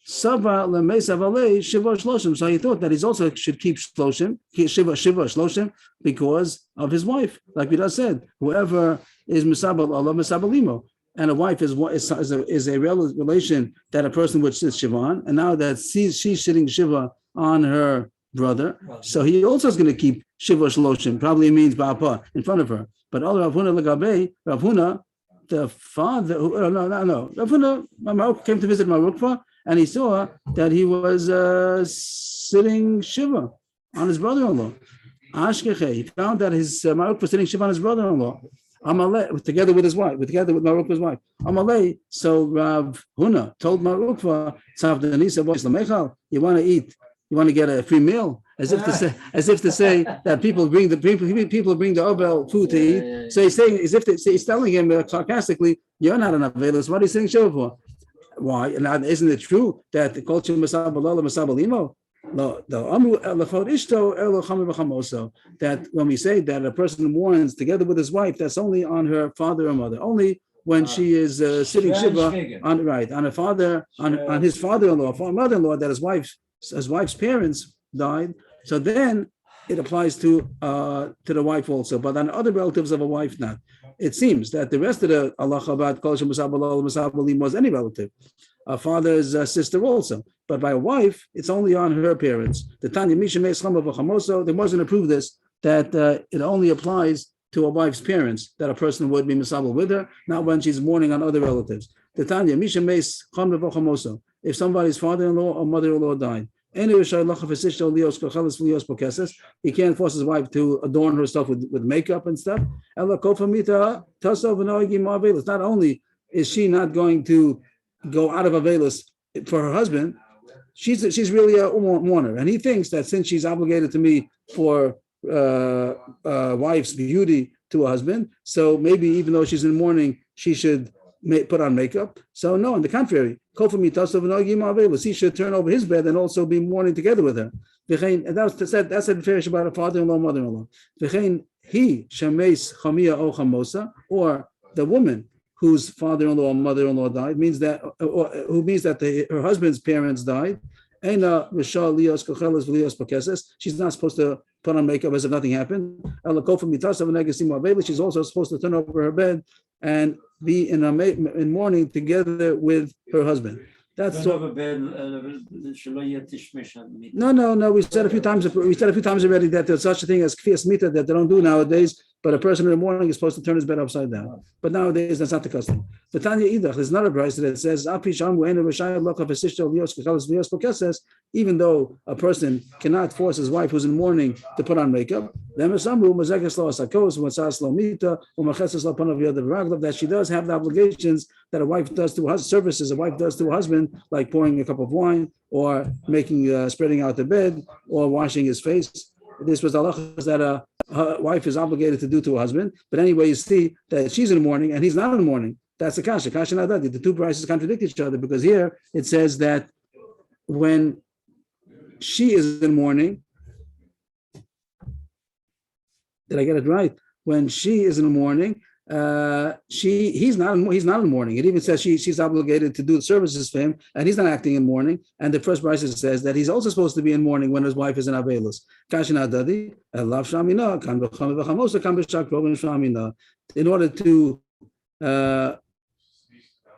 Sava lemesav alei shiva shloshim. So he thought that he also should keep shloshim, shiva shloshim, because of his wife. Like we just said, whoever is misabel Allah misabalimo, and a wife is a relation that a person would sit shiva on. And now that she's sitting shiva on her brother, so he also is going to keep shiva shloshim. Probably means ba'apa in front of her. But all Rav Huna legabe, Rav Huna, the father, no. Rav Huna came to visit Marukva, and he saw that he was sitting shiva on his brother-in-law. Ashkeche, he found that his Marukva was sitting shiva on his brother-in-law. Amalei, together with his wife, together with Marukva's wife. Amalei, so Rav Huna told Marukva, you want to eat You want to get a free meal, as if to say that people bring the Obel food to eat. So he's saying, he's telling him sarcastically, "You're not an Avelus. What are you saying Shiva for? Why? And isn't it true that the culture Masabalimo? No, that when we say that a person mourns together with his wife, that's only on her father or mother, only when she is sitting shiva on his father-in-law, mother-in-law, that his wife's parents died. So then it applies to the wife also, but on other relatives of a wife, not. It seems that the rest of the Allah about Kol Masabalim was any relative, a father's sister also. But by a wife, it's only on her parents. The Tanya Misha Meis Chama V'Chamoso, there wasn't to prove this, that it only applies to a wife's parents, that a person would be misabel with her, not when she's mourning on other relatives. The Tanya Misha Meis Chama V'Chamoso, if somebody's father-in-law or mother-in-law died, he can't force his wife to adorn herself with makeup and stuff. It's not only is she not going to go out of Avelis for her husband, she's really a mourner. And he thinks that since she's obligated to me for wife's beauty to a husband, so maybe even though she's in mourning, she should put on makeup. So no, on the contrary, he should turn over his bed and also be mourning together with her. And that's a fair about a father-in-law, mother-in-law. Or the woman whose father-in-law or mother-in-law died, means that her husband's parents died. She's not supposed to put on makeup as if nothing happened. She's also supposed to turn over her bed and be in mourning together with her husband. That's so. No. We said a few times already that there's such a thing as kfiyas mita that they don't do nowadays. But a person in the morning is supposed to turn his bed upside down. But nowadays that's not the custom. The Tanya Idach, there's another price that says, even though a person cannot force his wife who's in mourning to put on makeup, that she does have the obligations that a wife does to her services, a wife does to her husband, like pouring a cup of wine or making spreading out the bed or washing his face. This was the halachas that a wife is obligated to do to her husband. But anyway, you see that she's in the morning and he's not in the morning. That's the kasha. Kasha nadadi. The two prices contradict each other because here it says that when she is in mourning, did I get it right? When she is in the mourning, he's not in mourning. It even says she's obligated to do the services for him, and he's not acting in mourning. And the first verse says that he's also supposed to be in mourning when his wife is in Avelus. In order to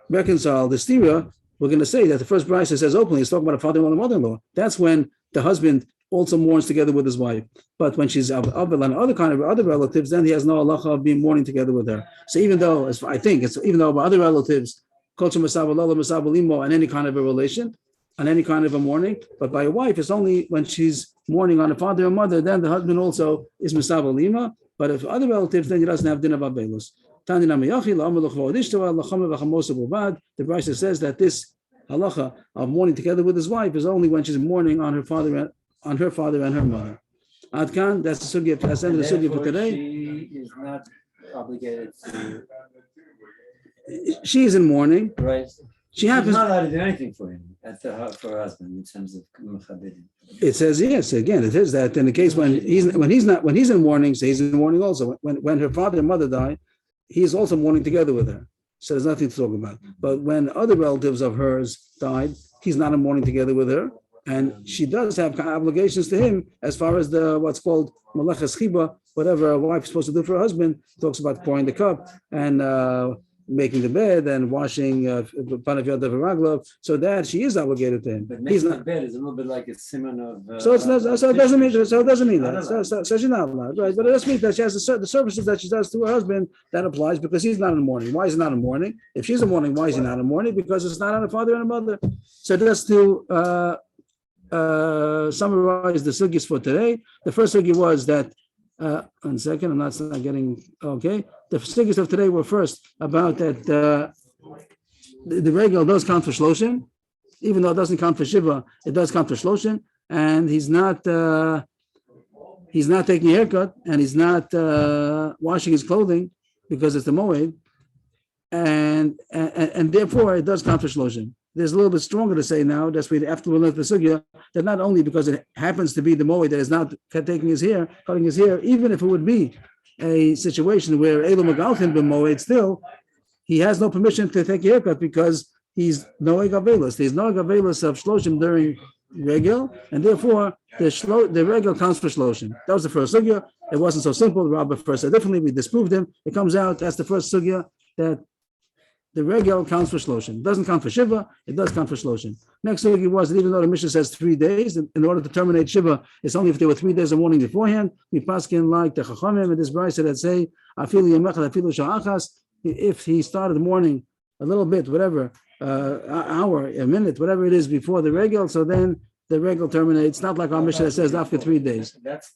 reconcile the stira, we're going to say that the first verse says openly, it's talking about a father-in-law and mother-in-law. That's when the husband also mourns together with his wife. But when she's Abel and other relatives, then he has no halacha of being mourning together with her. So even though, even though by other relatives, and any kind of a relation, on any kind of a mourning, but by a wife, it's only when she's mourning on a father or mother, then the husband also is Misabel Lima. But if other relatives, then he doesn't have din of Abelus. The Brisa says that this halacha of mourning together with his wife is only when she's mourning on her father and her mother. Adkan, that's the sugya. That's the end of the sugya for today. She is not obligated to. She is in mourning. Right. She's not allowed to do anything for him, for her husband, in terms of mechabedim. It says yes. Again, it is that in the case when he's in mourning, so he's in mourning also. When her father and mother die, he is also mourning together with her. So there's nothing to talk about. But when other relatives of hers died, he's not in mourning together with her. And she does have obligations to him as far as the what's called malaches chiba, whatever a wife is supposed to do for her husband. Talks about pouring the cup and making the bed and washing panaviyad of raglav, so that she is obligated to him. But making the bed is a little bit like a simon of. So it doesn't mean that. So she's not allowed, right? But it does mean that she has the services that she does to her husband that applies because he's not in mourning. Why is he not in mourning? If she's in mourning, why is he not in mourning? Because it's not on a father and a mother. So just to summarize the sugis for today. The first sugi was that, 1 second, I'm not getting, okay. The sugis of today were first about that the regal does count for shloshim, even though it doesn't count for shiva, it does count for shloshim. and he's not taking a haircut, and he's not washing his clothing because it's the moed, and therefore it does count for shloshim. There's a little bit stronger to say now. That's why after we learned the sugya that not only because it happens to be the moed that is not taking his hair, cutting his hair, even if it would be a situation where Elo Magaltin ben moed, still he has no permission to take a haircut because he's noeg avelos. There's no avelos of shloshim during regel, and therefore the regel counts for shloshim. That was the first sugya. It wasn't so simple. The Rabbi first said differently. We disproved him. It comes out that's the first sugya that the regel counts for shloshim. It doesn't count for shiva. It does count for shloshim. Next sugya was that even though the Mishnah says 3 days, in order to terminate shiva, it's only if there were 3 days of mourning beforehand. We paskin like the chachamim and this brayso that say afilu yemechad afilu sha'achas. If he started the morning a little bit, whatever, hour, a minute, whatever it is before the regel, so then the regel terminates. Not like our Mishnah says after 3 days. Let's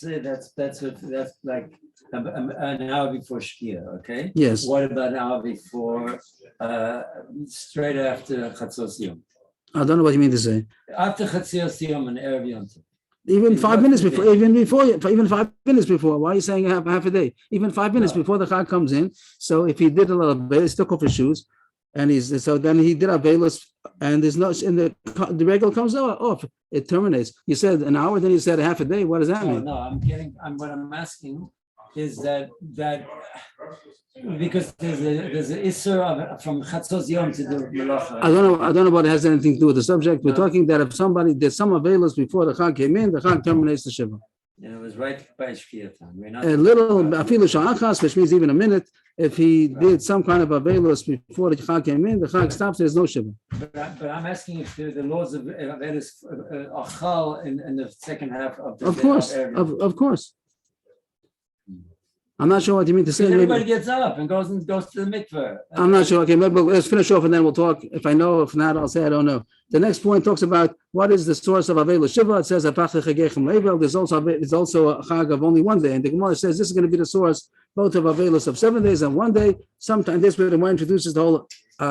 say that's like an hour before Shkia, okay? Yes. What about an hour before, straight after Chatzos Yom? I don't know what you mean to say. After Chatzos Yom and Erev Yom Tov. Even 5 minutes before, even 5 minutes before. Why are you saying half a day? Even 5 minutes before the chag comes in. So if he did a little bit, he took off his shoes, and then he did avelos, and there's no, and the regel comes off. It terminates. You said an hour, then you said half a day. What does that mean? No, what I'm asking is that because there's an issur from Chatzos Yom to the Melacha. I don't know what it has anything to do with the subject. We're talking that if somebody did some avelos before the chag came in, the chag terminates the shiva. And it was right by Shkia time. A little afilu sha'achas, which means even a minute. If he did some kind of avelos before the chag came in, the chag stops. There's no shiva. But I'm asking if the laws of avelos are chal in the second half of the. Of course. I'm not sure what you mean to say. Everybody gets up and goes to the mikveh. I'm not sure. Okay, maybe let's finish off and then we'll talk. If I know, if not, I'll say I don't know. The next point talks about what is the source of Avela Shiva. It says there's also a chag of only 1 day, and the Gemara says this is going to be the source both of Avelos of 7 days and 1 day. Sometimes this way the Gemara introduces the whole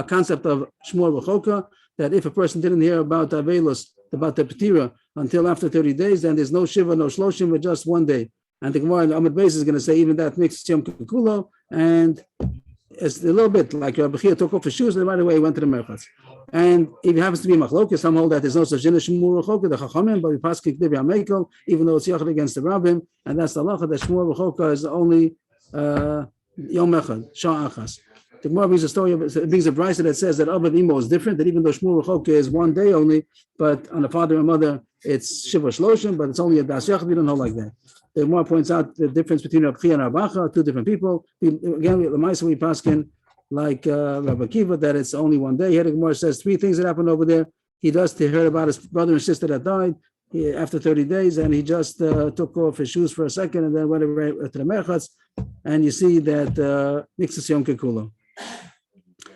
concept of Shmor V'choka, that if a person didn't hear about Avelos, about the Petira until after 30 days, then there's no Shiva, no Shloshim, but just 1 day. And the Gemara in Amud Beis is going to say even that makes Yom Kikulo, and it's a little bit like Rabbi Chia took off his shoes and right away he went to the merchatz. And if it happens to be machlokes, some hold that there's no such thing as shmur v'choka, the chachamim, but we pass kikdiv yamekel, even though it's yachad against the rabbim, and that's the halacha that shmur v'choka is only yom echad, sha'achas. The Gemara brings a story, it brings a brayso that says that Abba Imo is different, that even though shmur v'choka is 1 day only, but on the father and mother it's shiva shloshim, but it's only a das yachad. We don't hold like that. The Gemara points out the difference between Rabbi Chia and Rabbi Acha, 2 different people. Again, the Maisa we paskin like Rabbi Kiva that it's only 1 day. Here the Gemara says 3 things that happened over there. He heard about his brother and sister that died after 30 days, and he just took off his shoes for a second and then went away to the merchatz. And you see that mixes Yom Kikulo.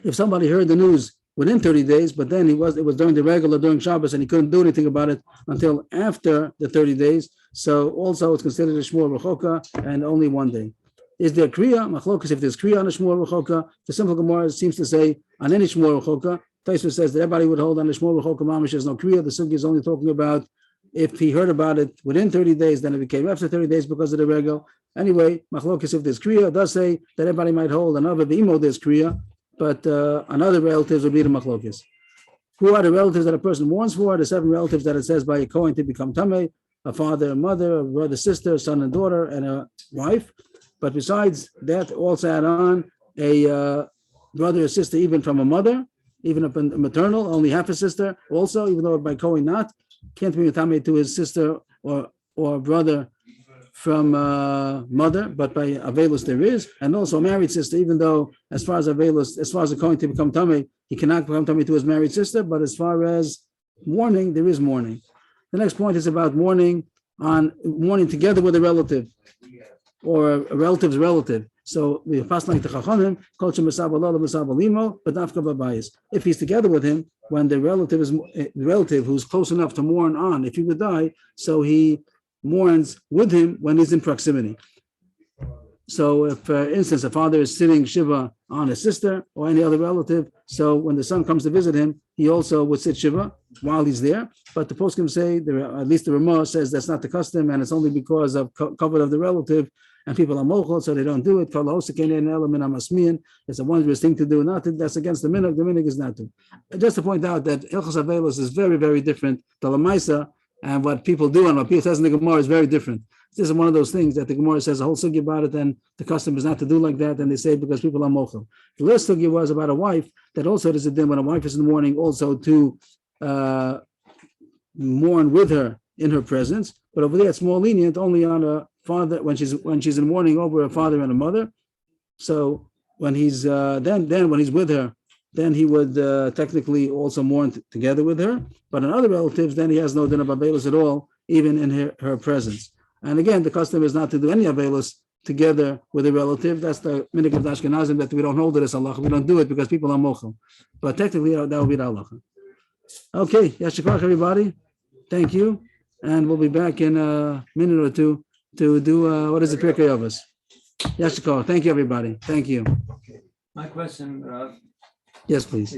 If somebody heard the news within 30 days, but then it was during the regular, during Shabbos, and he couldn't do anything about it until after the 30 days. So also it's considered a Shmur V'choka and only 1 day. Is there Kriya? Machlokas, if there's Kriya on a Shmur V'choka, the simple Gemara seems to say on any Shmur V'choka, Taisva says that everybody would hold on the Shmur V'choka mamish, there's no Kriya. The Sugi is only talking about if he heard about it within 30 days, then it became after 30 days because of the regal. Anyway, Machlokas, if there's Kriya, does say that everybody might hold another B'imo there's Kriya, but another relatives would be the Machlokas. Who are the relatives that a person mourns for? The 7 relatives that it says by a Kohen to become Tameh, a father, a mother, a brother, sister, son and daughter, and a wife. But besides that, also add on a brother or sister, even from a mother, even a maternal, only half a sister. Also, even though by Kohen not, can't be Tameh to his sister or brother from mother, but by Avelos there is, and also a married sister, even though as far as Avelos, as far as a Kohen to become Tameh, he cannot become Tameh to his married sister, but as far as mourning, there is mourning. The next point is about mourning together with a relative or a relative's relative. So we pass like the chachamim, but nafka b'bayis. If he's together with him, when the relative is the relative who's close enough to mourn on, if he would die, so he mourns with him when he's in proximity. So if, for instance, a father is sitting Shiva on his sister or any other relative, so when the son comes to visit him, he also would sit Shiva while he's there. But the poskim say, at least the Ramah says that's not the custom, and it's only because of cover of the relative, and people are mochel, so they don't do it. It's a wondrous thing to do. That's against the minhag. The minhag is not to. Just to point out that Hilchos Avelos is very, very different. The Lamaisa and what people do and what people says in the Gemara is very different. This is one of those things that the Gemara says a whole sugi about it, and the custom is not to do like that, and they say because people are mochel. The last sugi was about a wife that also does it then when a wife is in the morning also to mourn with her in her presence. But over there it's more lenient only on a father when she's in mourning over a father and a mother. So when he's then when he's with her, then he would technically also mourn together with her. But in other relatives, then he has no din of avelos at all, even in her presence. And again, the custom is not to do any avelos together with a relative. That's the minhag of the Ashkenazim, that we don't hold it as halacha. We don't do it because people are mochel. But technically, that would be the halacha. Okay, yashikach everybody. Thank you. And we'll be back in a minute or two to do, what is the Pirkei Avos? Yashikach. Thank you, everybody. Thank you. My question, Yes, please.